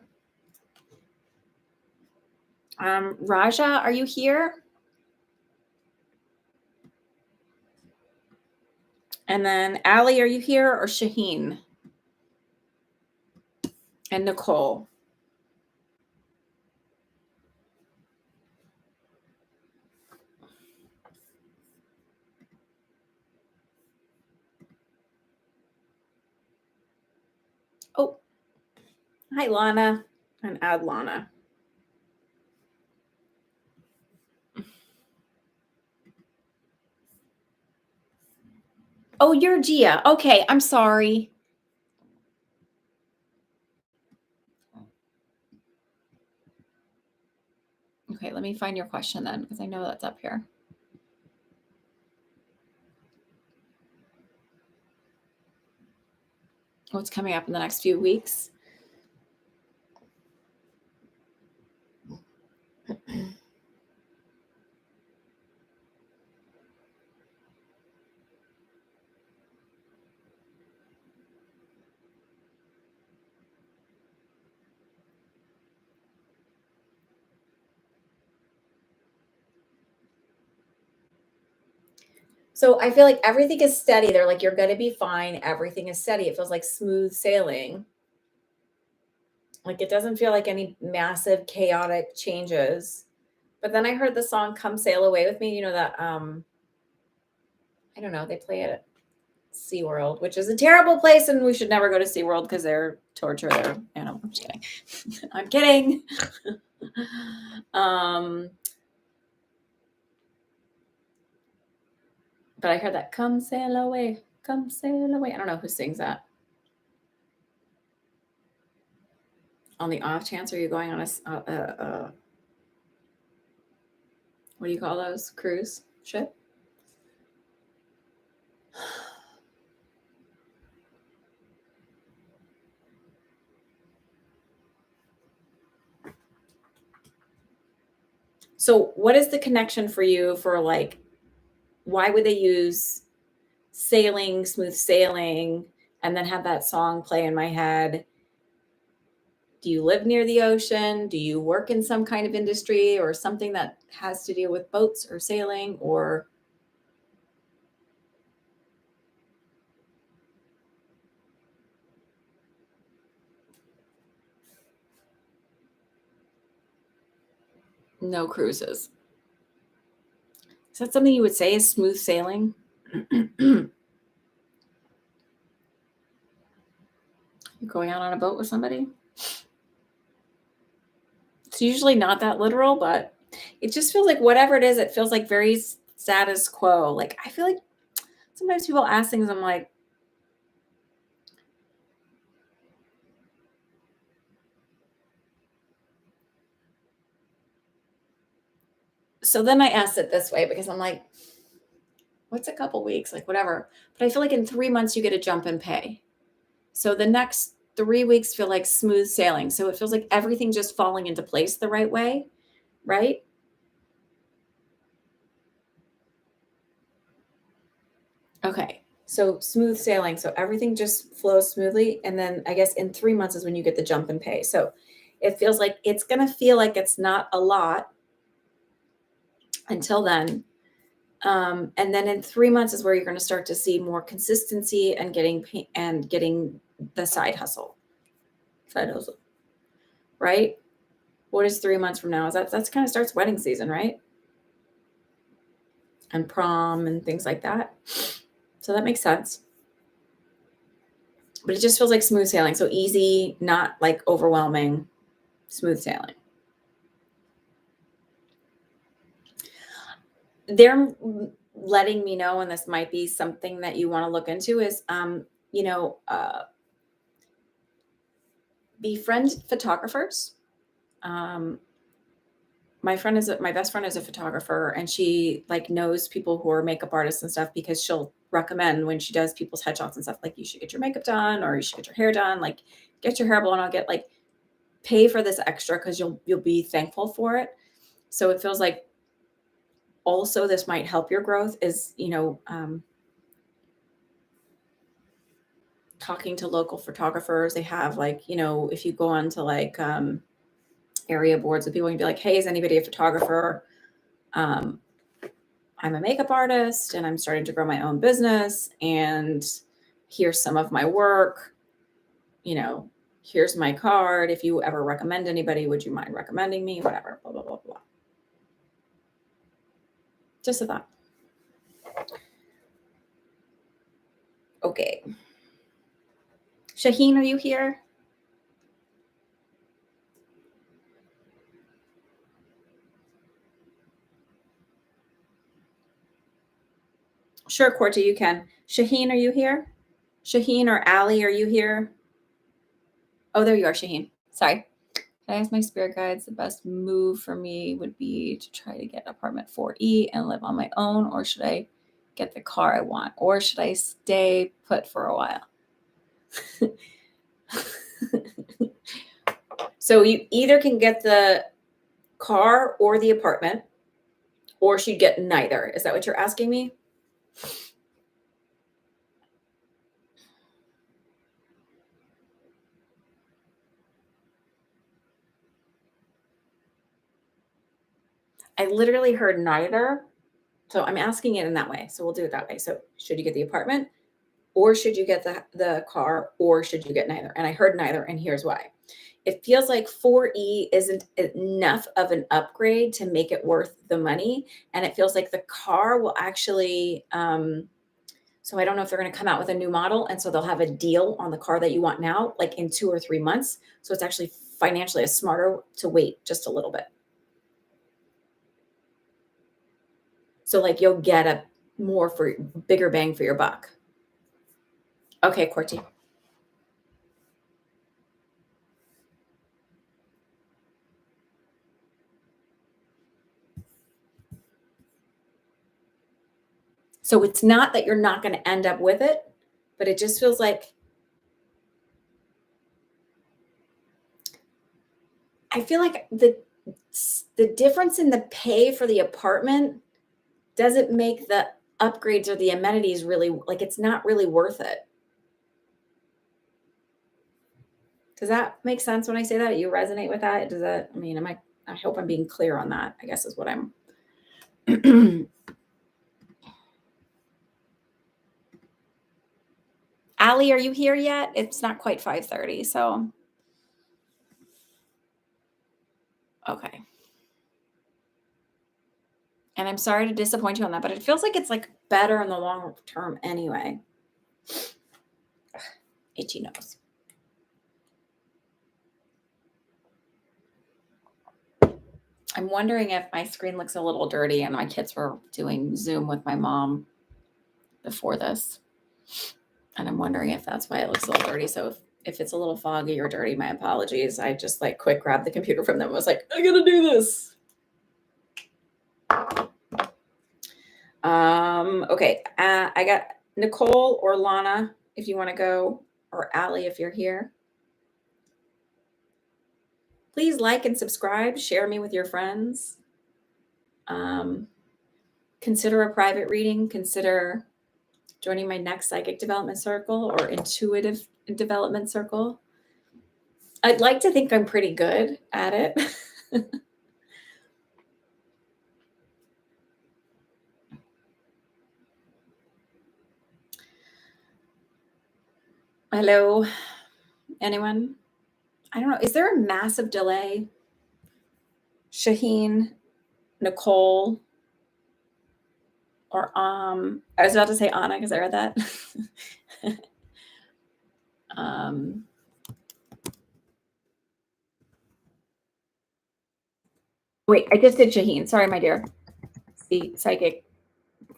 Raja, are you here? And then Allie, are you here or Shaheen? And Nicole. Oh, hi, Lana. And add Lana. Oh, you're Gia. Okay, I'm sorry. Okay, let me find your question then, because I know that's up here. What's coming up in the next few weeks? So I feel like everything is steady. They're like, you're going to be fine. Everything is steady. It feels like smooth sailing. Like it doesn't feel like any massive chaotic changes. But then I heard the song Come Sail Away with Me. You know that I don't know. They play it at SeaWorld, which is a terrible place, and we should never go to SeaWorld because they're torture their animals. I'm just kidding. I'm kidding. But I heard that come sail away, come sail away. I don't know who sings that. On the off chance, are you going on a what do you call those? Cruise ship? So what is the connection for you for like, why would they use sailing, smooth sailing, and then have that song play in my head? Do you live near the ocean? Do you work in some kind of industry or something that has to do with boats or sailing or? No cruises. Is that something you would say is smooth sailing? You're going out on a boat with somebody? It's usually not that literal, but it just feels like whatever it is, it feels like very status quo. Like I feel like sometimes people ask things, I'm like, so then I asked it this way because I'm like, what's a couple weeks? Like whatever. But I feel like in 3 months you get a jump in pay. So the next 3 weeks feel like smooth sailing. So it feels like everything just falling into place the right way, right? Okay. So smooth sailing. So everything just flows smoothly. And then I guess in 3 months is when you get the jump in pay. So it feels like it's going to feel like it's not a lot until then. And then in 3 months is where you're going to start to see more consistency and getting the side hustle, right? What is 3 months from now? Is that's kind of starts wedding season, right? And prom and things like that. So that makes sense. But it just feels like smooth sailing. So easy, not like overwhelming, smooth sailing. They're letting me know, and this might be something that you want to look into is, befriend photographers. My best friend is a photographer, and she like knows people who are makeup artists and stuff because she'll recommend when she does people's headshots and stuff, like you should get your makeup done or you should get your hair done, like get your hair blown. I'll get like pay for this extra because you'll be thankful for it. So it feels like also this might help your growth is, talking to local photographers. They have like, if you go on to like area boards with people and be like, hey, is anybody a photographer? I'm a makeup artist and I'm starting to grow my own business, and here's some of my work. Here's my card. If you ever recommend anybody, would you mind recommending me? Whatever, blah, blah, blah, blah. Just a thought. Okay. Shaheen, are you here? Sure, Corta, you can. Shaheen, are you here? Shaheen or Ali, are you here? Oh, there you are, Shaheen. Sorry. I asked my spirit guides the best move for me would be to try to get apartment 4E and live on my own, or should I get the car I want, or should I stay put for a while? So you either can get the car or the apartment, or should get neither. Is that what you're asking me? I literally heard neither. So I'm asking it in that way. So we'll do it that way. So should you get the apartment, or should you get the car, or should you get neither? And I heard neither, and here's why. It feels like 4E isn't enough of an upgrade to make it worth the money. And it feels like the car will actually So I don't know if they're going to come out with a new model. And so they'll have a deal on the car that you want now, like in 2 or 3 months. So it's actually financially smarter to wait just a little bit. So like you'll get a more for bigger bang for your buck. Okay, Corti. So it's not that you're not going to end up with it, but it just feels like I feel like the difference in the pay for the apartment doesn't make the upgrades or the amenities really like it's not really worth it. Does that make sense when I say that? You resonate with that? Does that I mean, I hope I'm being clear on that, I guess is what I'm Allie, are you here yet? It's not quite 5:30, so okay. And I'm sorry to disappoint you on that, but it feels like it's like better in the long term anyway. Itchy nose. I'm wondering if my screen looks a little dirty and my kids were doing Zoom with my mom before this. And I'm wondering if that's why it looks a little dirty. So if it's a little foggy or dirty, my apologies. I just like quick grabbed the computer from them and was like, I gotta do this. Okay. I got Nicole or Lana if you want to go, or Allie if you're here. Please like and subscribe. Share me with your friends. Consider a private reading. Consider joining my next psychic development circle or intuitive development circle. I'd like to think I'm pretty good at it. Hello, anyone? I don't know. Is there a massive delay? Shaheen, Nicole, or I was about to say Anna because I read that. Wait, I just did Shaheen. Sorry, my dear. See, psychic,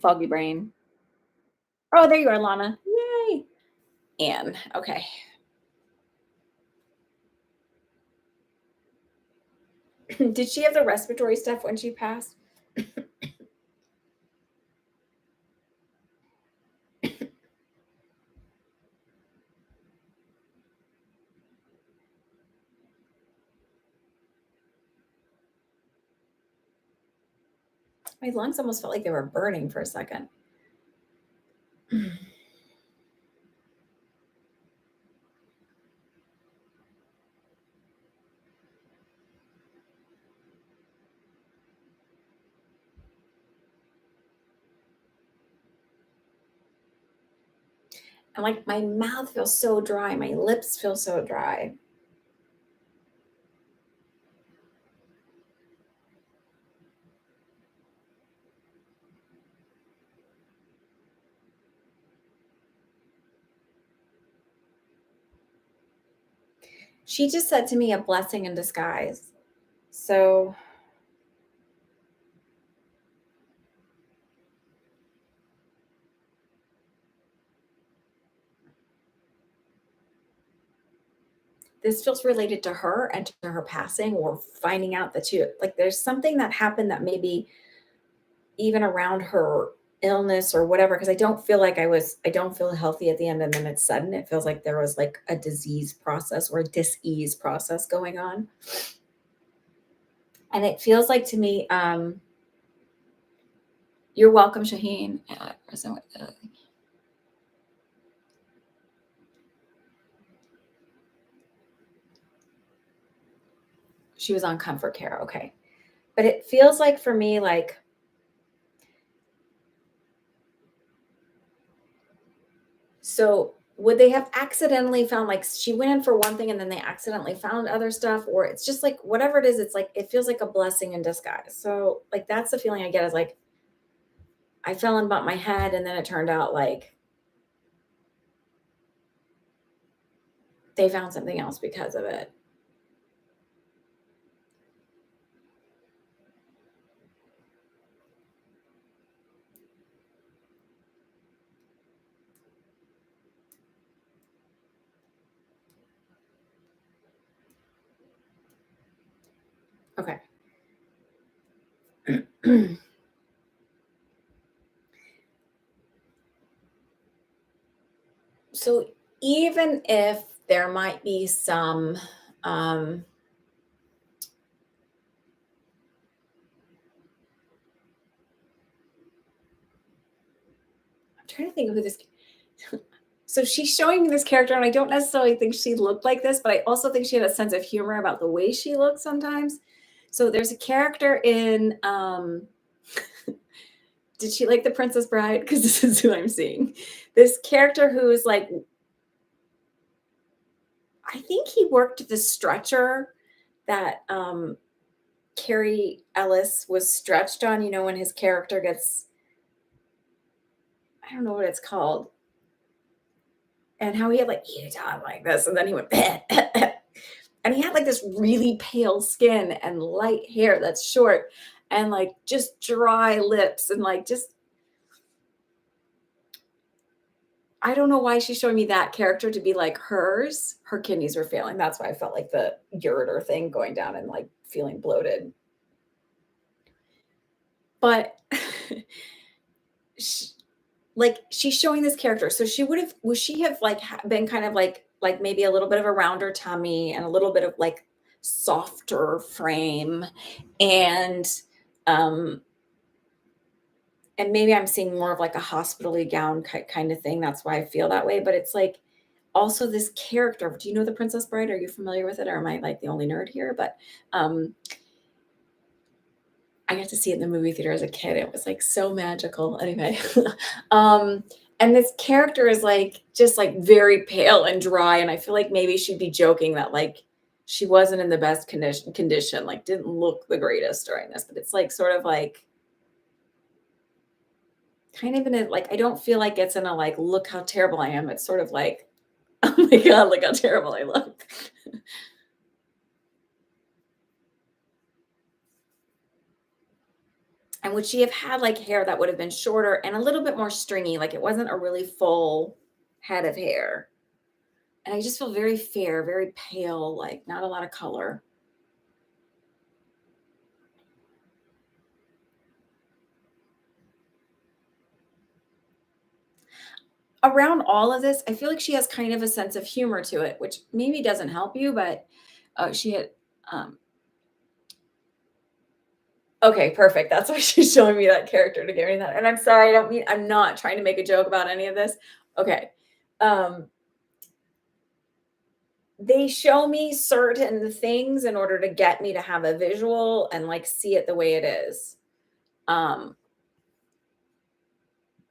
foggy brain. Oh, there you are, Lana. Yay. Anne. Okay. Did she have the respiratory stuff when she passed? My lungs almost felt like they were burning for a second. And like my mouth feels so dry. My lips feel so dry. She just said to me a blessing in disguise. So this feels related to her and to her passing or finding out that she like there's something that happened that maybe even around her illness or whatever because I don't feel healthy at the end and then it's sudden. It feels like there was like a disease process or a dis-ease process going on. And it feels like to me, you're welcome, Shaheen. She was on comfort care. Okay. But it feels like for me, like, so would they have accidentally found like she went in for one thing and then they accidentally found other stuff? Or it's just like whatever it is, it's like it feels like a blessing in disguise. So like that's the feeling I get is like I fell and bumped my head and then it turned out like they found something else because of it. Okay. So even if there might be some, um, I'm trying to think of who this. So she's showing me this character, and I don't necessarily think she looked like this, but I also think she had a sense of humor about the way she looked sometimes. So there's a character in. Did she like The Princess Bride? Because this is who I'm seeing. This character who is like, I think he worked the stretcher that Carrie Ellis was stretched on. You know, when his character gets, I don't know what it's called, and how he had like you talk like this, and then he went, and he had like this really pale skin and light hair that's short, and like just dry lips, and like just I don't know why she's showing me that character to be like hers. Her kidneys were failing. That's why I felt like the ureter thing going down and like feeling bloated. But sh like, she's showing this character, so would she have, like, been kind of like maybe a little bit of a rounder tummy and a little bit of, like, softer frame, and, um, and maybe I'm seeing more of, like, a hospital-y gown kinda thing, that's why I feel that way, but it's, like, also this character. Do you know The Princess Bride? Are you familiar with it, or am I, like, the only nerd here? But, um, I got to see it in the movie theater as a kid. It was, like, so magical. Anyway, um, and this character is, like, just, like, very pale and dry, and I feel like maybe she'd be joking that, like, she wasn't in the best condition, like, didn't look the greatest during this, but it's, like, sort of, like, kind of in a like, I don't feel like it's in a, like, "Look how terrible I am." It's sort of like, "Oh my god, look how terrible I look." And would she have had, like, hair that would have been shorter and a little bit more stringy, like, it wasn't a really full head of hair? And I just feel very fair, very pale, like, not a lot of color. Around all of this, I feel like she has kind of a sense of humor to it, which maybe doesn't help you, but, she had, um okay, perfect, that's why she's showing me that character to give me that, and I'm sorry, I'm not trying to make a joke about any of this. Okay, um, they show me certain things in order to get me to have a visual and, like, see it the way it is. Um,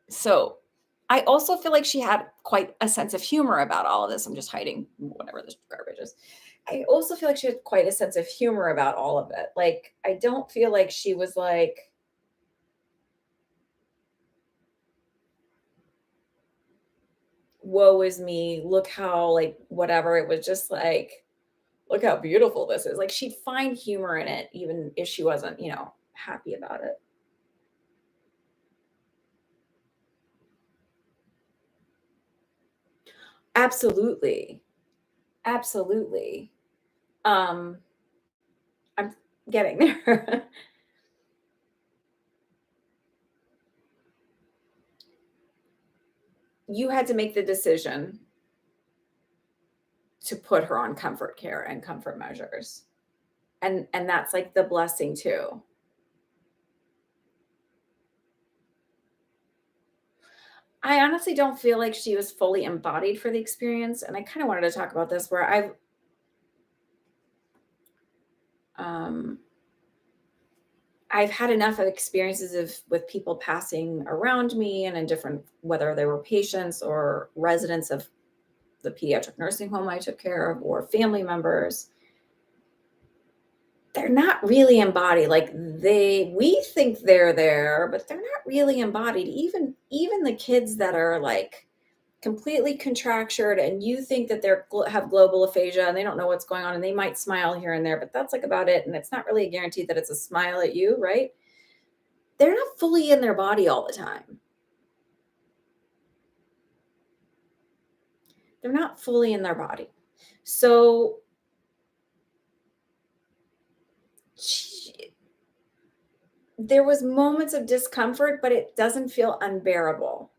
so I also feel like she had quite a sense of humor about all of this. I'm just hiding whatever this garbage is. I also feel like she had quite a sense of humor about all of it. Like, I don't feel like she was like, woe is me. Look how, like, whatever. It was just like, look how beautiful this is. Like, she'd find humor in it, even if she wasn't, happy about it. Absolutely. Absolutely. Um, I'm getting there. You had to make the decision to put her on comfort care and comfort measures. And that's, like, the blessing too. I honestly don't feel like she was fully embodied for the experience, and I kinda wanted to talk about this where um, I've had enough of experiences of with people passing around me and in different whether they were patients or residents of the pediatric nursing home I took care of or family members. They're not really embodied, like, we think they're there, but they're not really embodied. Even the kids that are, like, completely contractured and you think that they're have global aphasia and they don't know what's going on and they might smile here and there, but that's like about it. And it's not really a guarantee that it's a smile at you, right? They're not fully in their body all the time. They're not fully in their body. So she, there was moments of discomfort, but it doesn't feel unbearable.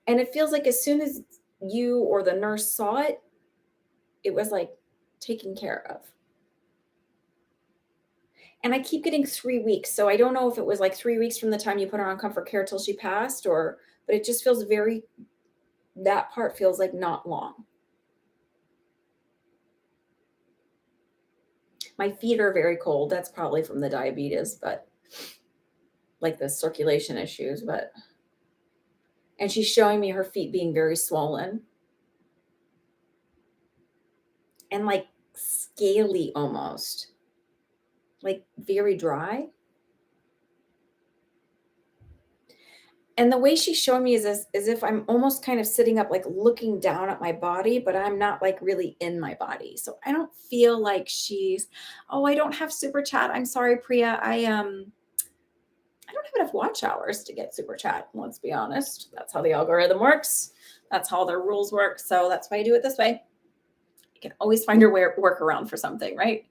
And it feels like as soon as you or the nurse saw it, it was like taken care of. And I keep getting 3 weeks, so I don't know if it was like 3 weeks from the time you put her on comfort care till she passed or but it just feels very that part feels like not long. My feet are very cold. That's probably from the diabetes, but like the circulation issues, but and she's showing me her feet being very swollen and like scaly almost, like very dry. And the way she's showing me is as if I'm almost kind of sitting up, like looking down at my body, but I'm not like really in my body. So I don't feel like she's, oh, I don't have super chat. I'm sorry, Priya. I don't have enough watch hours to get super chat. Let's be honest. That's how the algorithm works. That's how their rules work. So that's why I do it this way. You can always find your workaround for something, right?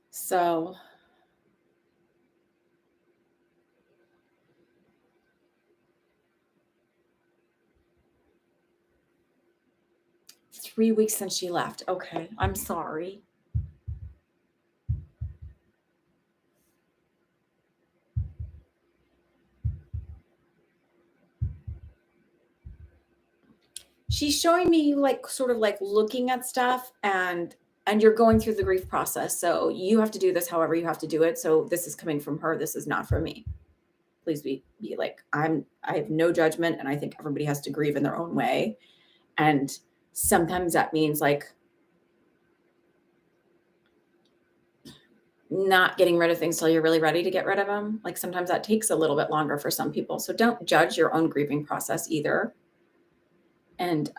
So 3 weeks since she left. Okay, I'm sorry. She's showing me like sort of like looking at stuff and you're going through the grief process. So you have to do this however you have to do it. So this is coming from her. This is not from me. Please be like I have no judgment and I think everybody has to grieve in their own way. And sometimes that means like not getting rid of things till you're really ready to get rid of them. Like sometimes that takes a little bit longer for some people. So don't judge your own grieving process either. And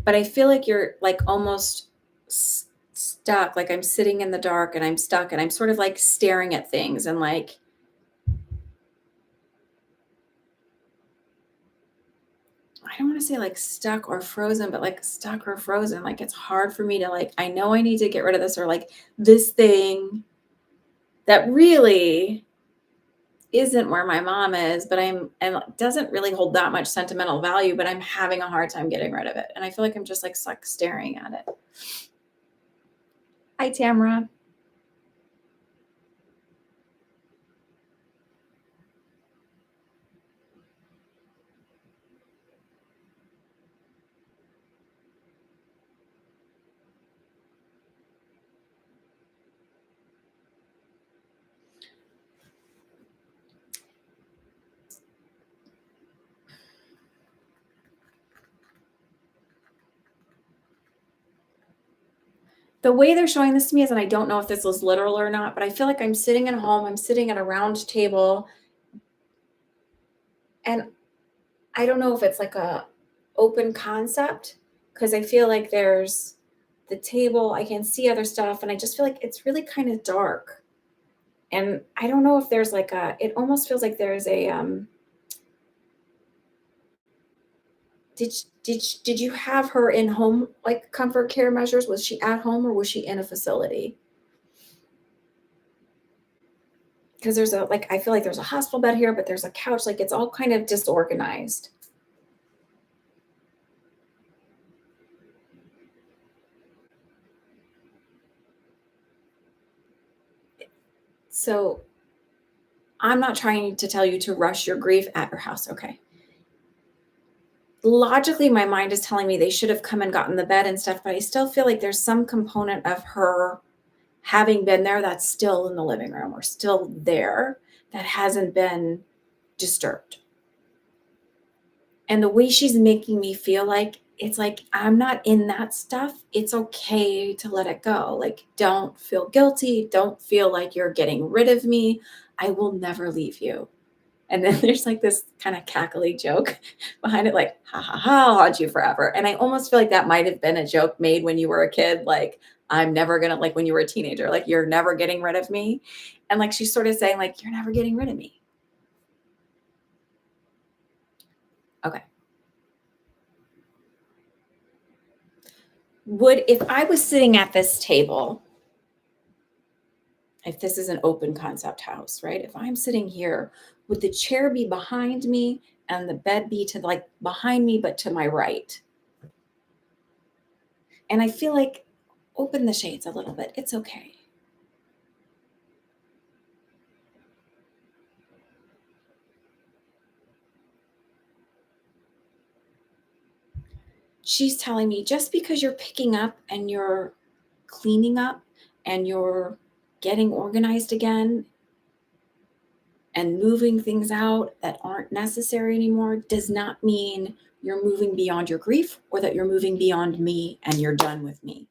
but I feel like you're like almost stuck. Like I'm sitting in the dark and I'm stuck and I'm sort of like staring at things and like I don't want to say like stuck or frozen, but like stuck or frozen. Like it's hard for me to like, I know I need to get rid of this or like this thing that really isn't where my mom is, but I'm and it doesn't really hold that much sentimental value, but I'm having a hard time getting rid of it. And I feel like I'm just like stuck staring at it. Hi, Tamara. The way they're showing this to me is, and I don't know if this was literal or not, but I feel like I'm sitting at home, I'm sitting at a round table, and I don't know if it's like a open concept because I feel like there's the table, I can see other stuff, and I just feel like it's really kind of dark. And I don't know if there's like a, it almost feels like there's a, did you have her in home like comfort care measures? Was she at home or was she in a facility? Because there's a like I feel like there's a hospital bed here, but there's a couch, like it's all kind of disorganized. So I'm not trying to tell you to rush your grief at your house, okay? Logically, my mind is telling me they should have come and gotten the bed and stuff, but I still feel like there's some component of her having been there that's still in the living room or still there that hasn't been disturbed. And the way she's making me feel like it's like, I'm not in that stuff. It's okay to let it go. Like, don't feel guilty. Don't feel like you're getting rid of me. I will never leave you. And then there's like this kind of cackly joke behind it, like, ha ha ha, I'll haunt you forever. And I almost feel like that might have been a joke made when you were a kid, like, I'm never gonna, like when you were a teenager, like, you're never getting rid of me. And like she's sort of saying, like, you're never getting rid of me. Okay. Would, if I was sitting at this table, if this is an open concept house, right? If I'm sitting here, would the chair be behind me and the bed be to like behind me, but to my right? And I feel like open the shades a little bit. It's okay. She's telling me just because you're picking up and you're cleaning up and you're getting organized again and moving things out that aren't necessary anymore does not mean you're moving beyond your grief or that you're moving beyond me and you're done with me.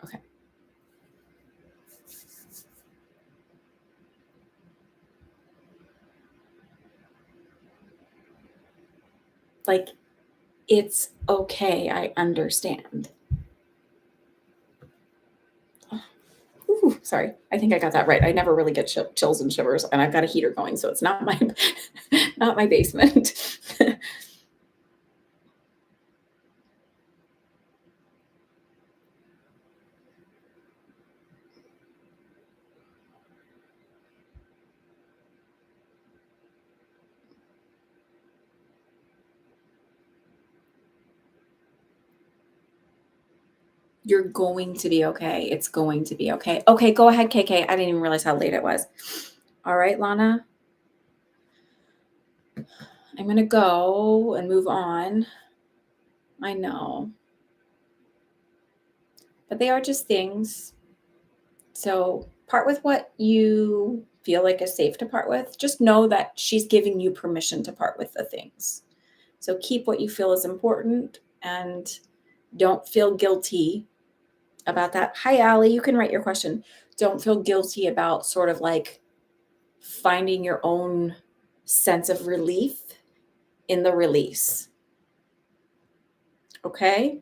Okay. Like, it's okay. I understand. Ooh, sorry. I think I got that right. I never really get chills and shivers, and I've got a heater going, so it's not my not my basement. You're going to be okay. It's going to be okay. Okay, go ahead, KK. I didn't even realize how late it was. All right, Lana. I'm going to go and move on. I know. But they are just things. So part with what you feel like is safe to part with. Just know that she's giving you permission to part with the things. So keep what you feel is important and don't feel guilty about that. Hi, Allie. You can write your question. Don't feel guilty about sort of like finding your own sense of relief in the release. Okay?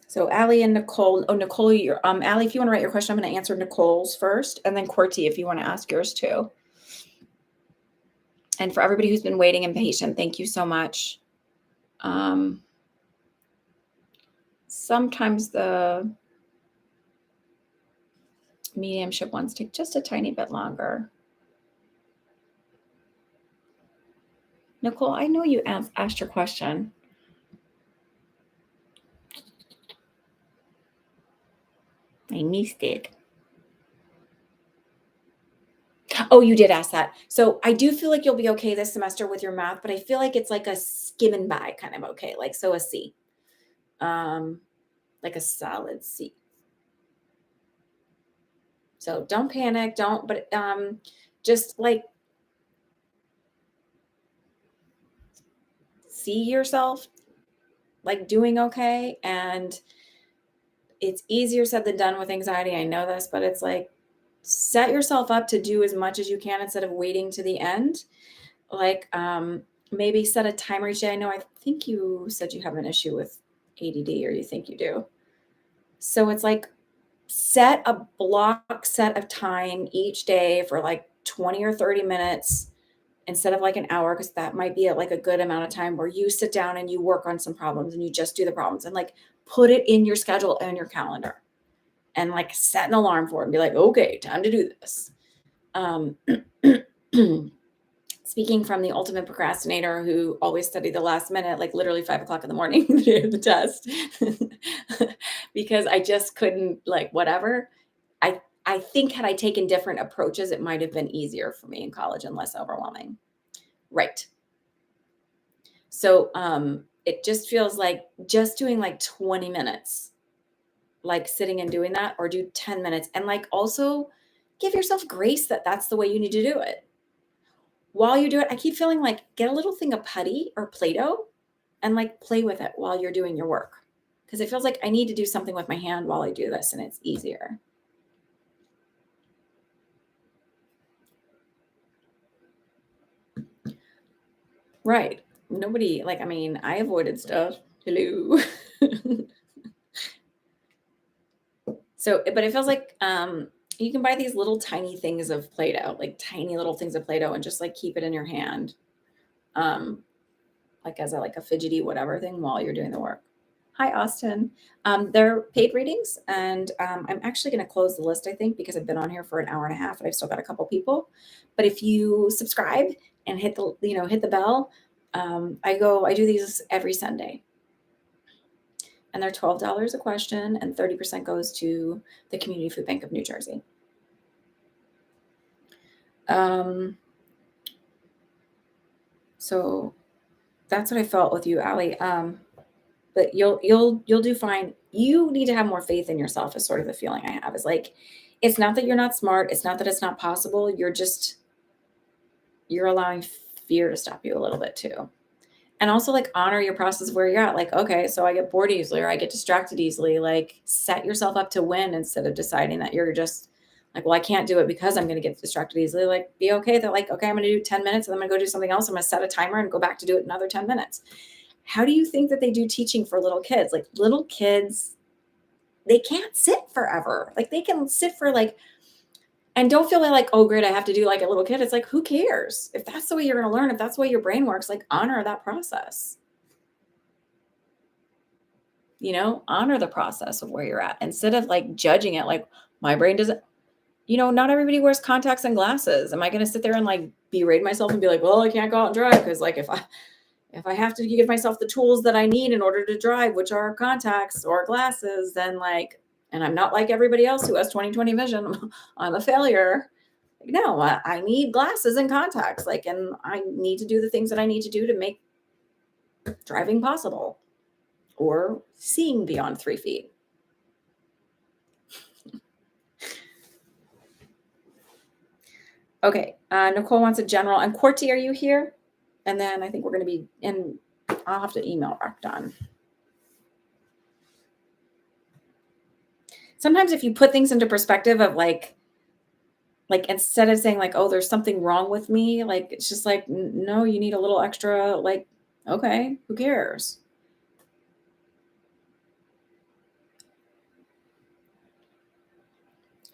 So Allie and Nicole. Oh, Nicole, you're Allie, if you want to write your question, I'm going to answer Nicole's first, and then Corty, if you want to ask yours too. And for everybody who's been waiting and patient, thank you so much. Sometimes the mediumship ones take just a tiny bit longer. Nicole, I know you asked your question. I missed it. Oh, you did ask that. So I do feel like you'll be okay this semester with your math, but I feel like it's like a skimming by kind of okay. Like, so a C. Like a solid C. So don't panic, but just like see yourself like doing okay. And it's easier said than done with anxiety. I know this, but it's like set yourself up to do as much as you can instead of waiting to the end. Like maybe set a timer each day. I know I think you said you have an issue with ADD or you think you do. So it's like set a block set of time each day for like 20 or 30 minutes instead of like an hour, because that might be like a good amount of time where you sit down and you work on some problems and you just do the problems and like put it in your schedule and your calendar and like set an alarm for it and be like, okay, time to do this. Speaking from the ultimate procrastinator who always studied the last minute, like literally 5 o'clock in the morning, the day of the test, because I just couldn't like whatever. I think had I taken different approaches, it might have been easier for me in college and less overwhelming. Right. So it just feels like just doing like 20 minutes, like sitting and doing that, or do 10 minutes. And like also give yourself grace that that's the way you need to do it. While you do it, I keep feeling like get a little thing of putty or Play-Doh and like play with it while you're doing your work. Because it feels like I need to do something with my hand while I do this and it's easier. Right. Nobody, like, I mean, I avoided stuff. Hello. So, but it feels like you can buy these little tiny things of Play-Doh, like tiny little things of Play-Doh, and just like keep it in your hand, um, like as a like a fidgety whatever thing while you're doing the work. Hi, Austin. They're paid readings, and I'm actually going to close the list, I think, because I've been on here for an hour and a half, and I've still got a couple people. But if you subscribe and hit the hit the bell, I do these every Sunday, and they're $12 a question, and 30% goes to the Community Food Bank of New Jersey. So that's what I felt with you, Allie. But you'll do fine. You need to have more faith in yourself is sort of the feeling I have. Is like, it's not that you're not smart. It's not that it's not possible. You're allowing fear to stop you a little bit too. And also like honor your process where you're at. Like, okay, so I get bored easily or I get distracted easily. Like set yourself up to win instead of deciding that you're just like, well, I can't do it because I'm going to get distracted easily. Like be okay that like, okay, I'm going to do 10 minutes and then I'm going to go do something else. I'm going to set a timer and go back to do it another 10 minutes. How do you think that they do teaching for little kids? Like little kids, they can't sit forever. Like they can sit for like, and don't feel like, oh, great, I have to do like a little kid. It's like, who cares? If that's the way you're going to learn, if that's the way your brain works, like honor that process. Honor the process of where you're at instead of like judging it. Like my brain doesn't, not everybody wears contacts and glasses. Am I going to sit there and like berate myself and be like, well, I can't go out and drive? Because like, if I have to give myself the tools that I need in order to drive, which are contacts or glasses, then like, and I'm not like everybody else who has 20/20 vision, I'm a failure. Like, no, I need glasses and contacts. Like, and I need to do the things that I need to do to make driving possible or seeing beyond 3 feet. Okay. Nicole wants a general. And Corti, are you here? And then I think we're going to be in, I'll have to email Rakdan. Sometimes if you put things into perspective of like instead of saying like, oh, there's something wrong with me, like it's just like, no, you need a little extra, like, okay, who cares?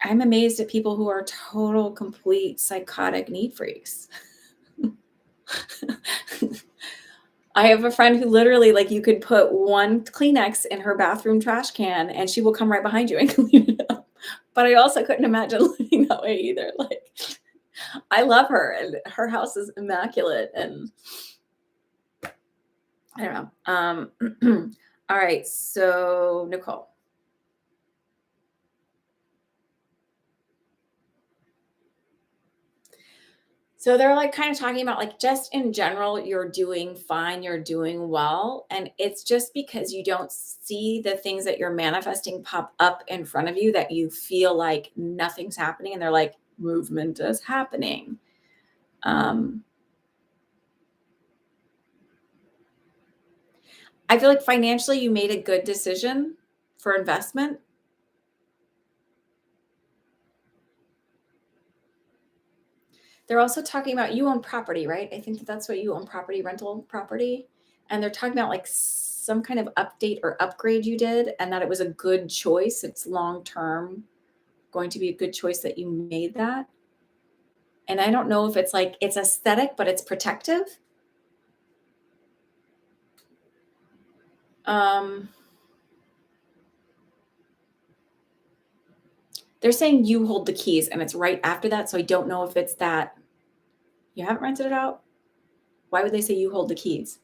I'm amazed at people who are total, complete psychotic neat freaks. I have a friend who literally, like, you could put one Kleenex in her bathroom trash can and she will come right behind you and clean it up. But I also couldn't imagine living that way either. Like, I love her and her house is immaculate. And I don't know. All right. So, Nicole. So they're like kind of talking about like just in general, you're doing fine, you're doing well. And it's just because you don't see the things that you're manifesting pop up in front of you that you feel like nothing's happening. And they're like, movement is happening. I feel like financially you made a good decision for investment. They're also talking about you own property, right? I think that's what you own, property, rental property. And they're talking about like some kind of update or upgrade you did and that it was a good choice. It's long term going to be a good choice that you made that. And I don't know if it's like it's aesthetic, but it's protective. They're saying you hold the keys and it's right after that. So I don't know if it's that you haven't rented it out. Why would they say you hold the keys?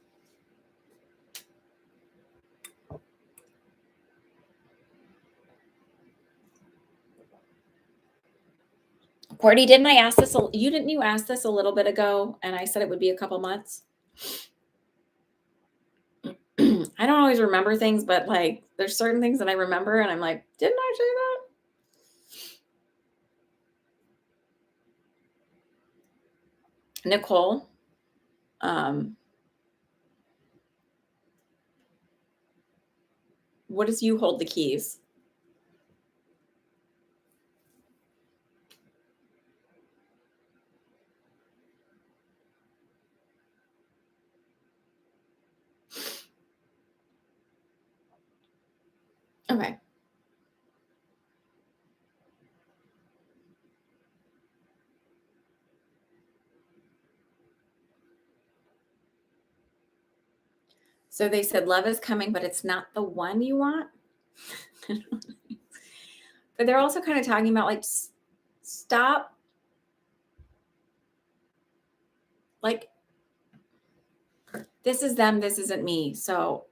Courtney, didn't I ask this? Didn't you ask this a little bit ago? And I said it would be a couple months. I don't always remember things, but like there's certain things that I remember and I'm like, didn't I say that? Nicole, um, what does you hold the keys? Okay. So they said love is coming, but it's not the one you want. But they're also kind of talking about like stop, like this is them, this isn't me. So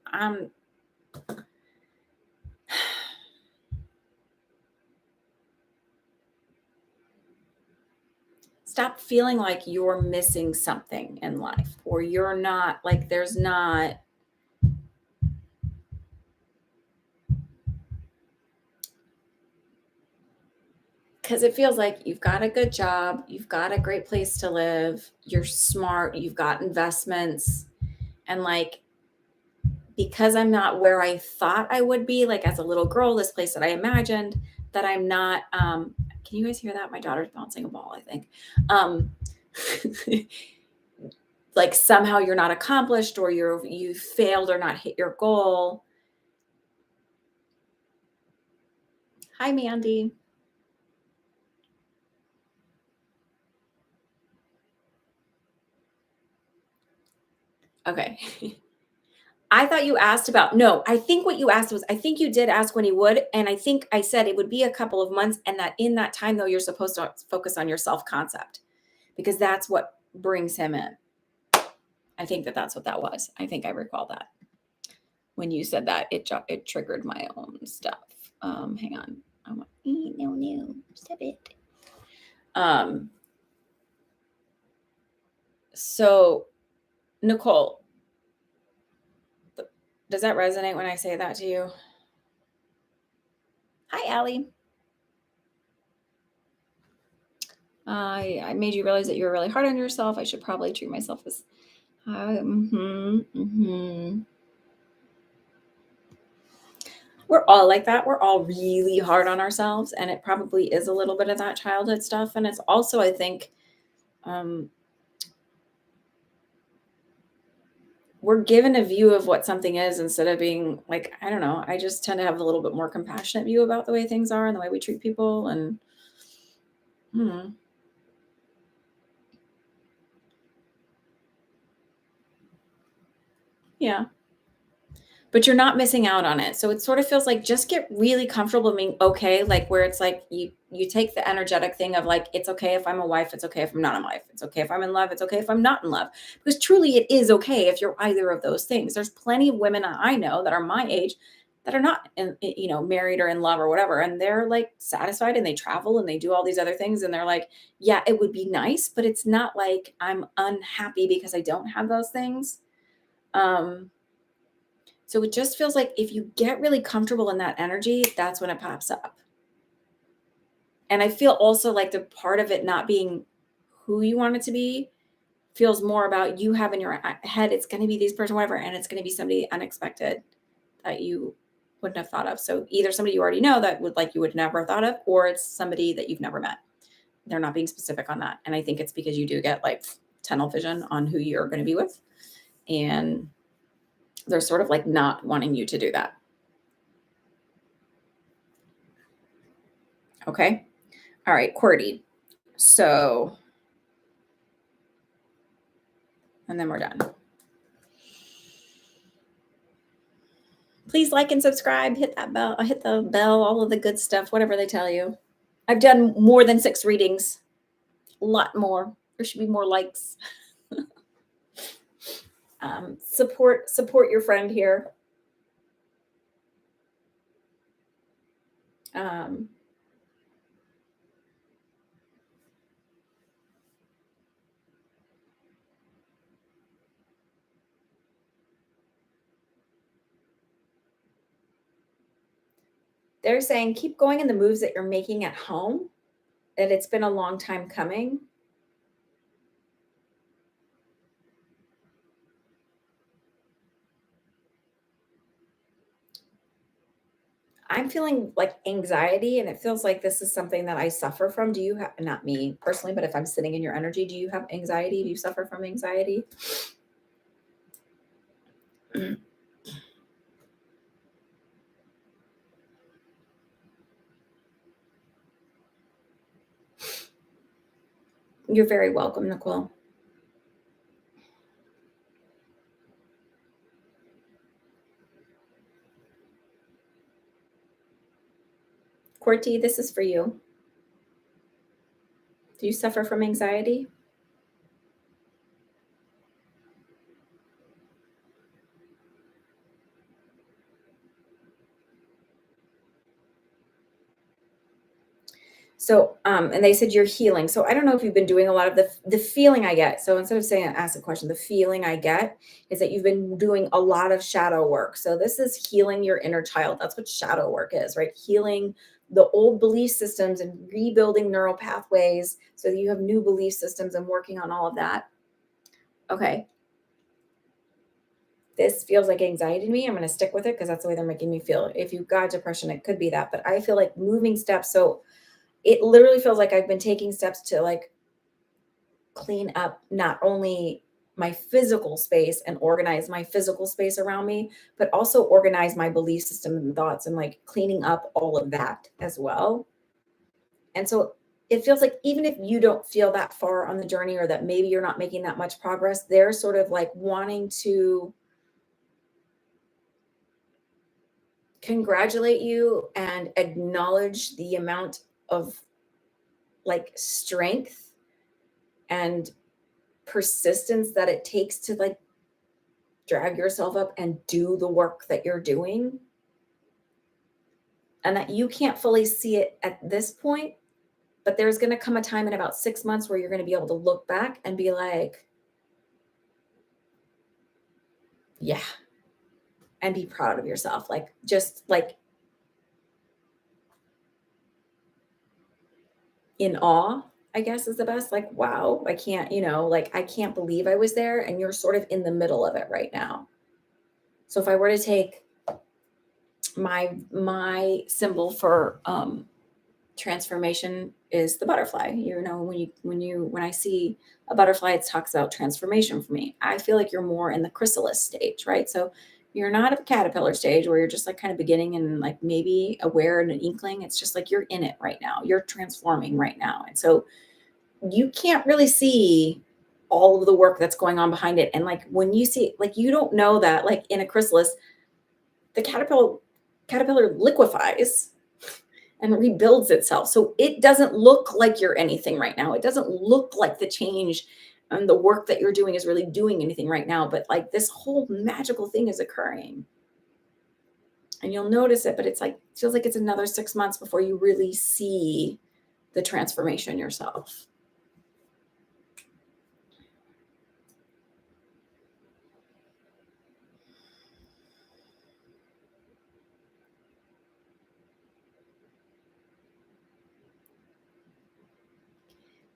stop feeling like you're missing something in life or you're not like there's not because it feels like you've got a good job, you've got a great place to live, you're smart, you've got investments, and like because I'm not where I thought I would be, like as a little girl, this place that I imagined, that I'm not. Can you guys hear that? My daughter's bouncing a ball, I think. Um, like somehow you're not accomplished or you failed or not hit your goal. Hi, Mandy. Okay. I thought you asked about no, I think what you asked was I think you did ask when he would, and I think I said it would be a couple of months, and that in that time, though, you're supposed to focus on your self-concept because that's what brings him in. I think that that's what that was. I think I recall that. When you said that, it triggered my own stuff. Hang on. I went, no, stop it. Um, so Nicole, does that resonate when I say that to you? Hi, Allie. I made you realize that you're really hard on yourself. I should probably treat myself as. We're all like that. We're all really hard on ourselves, and it probably is a little bit of that childhood stuff. And it's also, I think, um, we're given a view of what something is instead of being like, I don't know. I just tend to have a little bit more compassionate view about the way things are and the way we treat people. And hmm, yeah. But you're not missing out on it. So it sort of feels like just get really comfortable being okay, like where it's like you take the energetic thing of like it's okay if I'm a wife, it's okay if I'm not a wife, it's okay if I'm in love, it's okay if I'm not in love. Because truly it is okay if you're either of those things. There's plenty of women I know that are my age that are not married or in love or whatever and they're like satisfied and they travel and they do all these other things and they're like, yeah, it would be nice, but it's not like I'm unhappy because I don't have those things. Um so it just feels like if you get really comfortable in that energy, that's when it pops up. And I feel also like the part of it not being who you want it to be feels more about you having your head, it's going to be this person, whatever, and it's going to be somebody unexpected that you wouldn't have thought of. So either somebody you already know that would like you would never have thought of, or it's somebody that you've never met. They're not being specific on that. And I think it's because you do get like tunnel vision on who you're going to be with. And they're sort of like not wanting you to do that. Okay. All right, QWERTY. So, and then we're done. Please like and subscribe, hit that bell, hit the bell, all of the good stuff, whatever they tell you. I've done more than 6 readings, a lot more. There should be more likes. Support your friend here. Um, they're saying keep going in the moves that you're making at home, that it's been a long time coming. I'm feeling like anxiety, and it feels like this is something that I suffer from. Do you have, not me personally, but if I'm sitting in your energy, do you have anxiety? Do you suffer from anxiety? You're very welcome, Nicole. Corti, this is for you. Do you suffer from anxiety? So, and they said you're healing. So I don't know if you've been doing a lot of the feeling I get. So instead of saying ask a question, the feeling I get is that you've been doing a lot of shadow work. So this is healing your inner child. That's what shadow work is, right? Healing the old belief systems and rebuilding neural pathways so that you have new belief systems and working on all of that. Okay. This feels like anxiety to me. I'm going to stick with it because that's the way they're making me feel. If you've got depression, it could be that, but I feel like moving steps. So it literally feels like I've been taking steps to like clean up not only my physical space and organize my physical space around me, but also organize my belief system and thoughts and like cleaning up all of that as well. And so it feels like even if you don't feel that far on the journey or that maybe you're not making that much progress, they're sort of like wanting to congratulate you and acknowledge the amount of like strength and persistence that it takes to like drag yourself up and do the work that you're doing, and that you can't fully see it at this point, but there's going to come a time in about 6 months where you're going to be able to look back and be like, yeah, and be proud of yourself, like just like in awe, I guess is the best. Like, wow, I can't, like I can't believe I was there, and you're sort of in the middle of it right now. So if I were to take my symbol for transformation is the butterfly. When I see a butterfly, it talks about transformation for me. I feel like you're more in the chrysalis stage, right? So you're not at the caterpillar stage where you're just like kind of beginning and like maybe aware and an inkling. It's just like you're in it right now. You're transforming right now. And so you can't really see all of the work that's going on behind it. And like when you see, like you don't know that like in a chrysalis, the caterpillar liquefies and rebuilds itself. So it doesn't look like you're anything right now. It doesn't look like the change and the work that you're doing is really doing anything right now. But like this whole magical thing is occurring. And you'll notice it, but it's like feels like it's another 6 months before you really see the transformation yourself.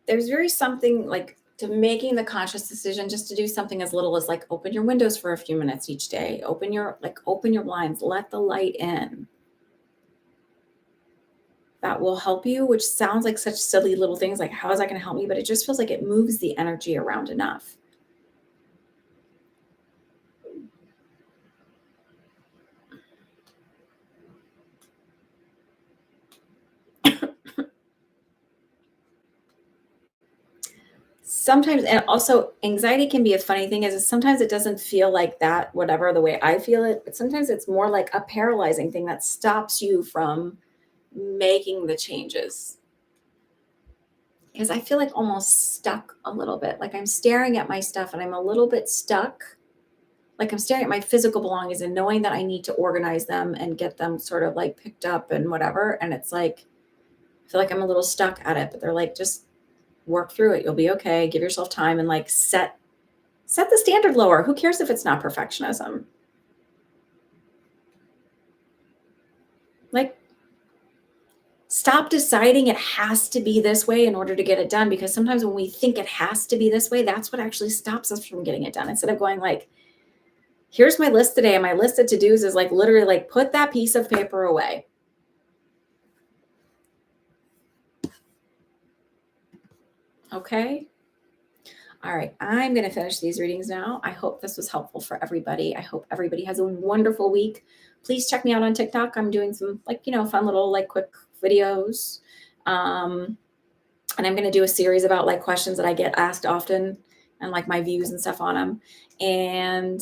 There's very something like to making the conscious decision just to do something as little as like open your windows for a few minutes each day, open your blinds, let the light in. That will help you, which sounds like such silly little things like how is that going to help me, but it just feels like it moves the energy around enough. Sometimes, and also anxiety can be a funny thing is sometimes it doesn't feel like that whatever the way I feel it, but sometimes it's more like a paralyzing thing that stops you from making the changes. Because I feel like almost stuck a little bit. Like I'm staring at my stuff and I'm a little bit stuck. Like I'm staring at my physical belongings and knowing that I need to organize them and get them sort of like picked up and whatever. And it's like, I feel like I'm a little stuck at it, but they're like, just work through it. You'll be okay. Give yourself time and like set the standard lower. Who cares if it's not perfectionism? Like stop deciding it has to be this way in order to get it done, because sometimes when we think it has to be this way, that's what actually stops us from getting it done. Instead of going like, here's my list today, and my list of to-dos is like literally like put that piece of paper away. Okay. All right. I'm going to finish these readings now. I hope this was helpful for everybody. I hope everybody has a wonderful week. Please check me out on TikTok. I'm doing some fun little quick videos. And I'm going to do a series about questions that I get asked often and my views and stuff on them. And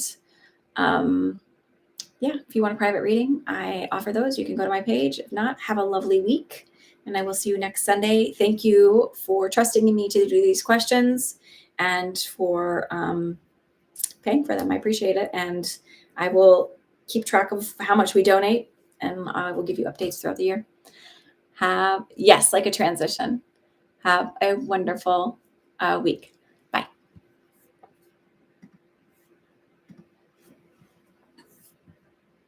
yeah, if you want a private reading, I offer those. You can go to my page. If not, have a lovely week. And I will see you next Sunday. Thank you for trusting in me to do these questions and for paying for them. I appreciate it. And I will keep track of how much we donate, and I will give you updates throughout the year. Yes, like a transition. Have a wonderful week.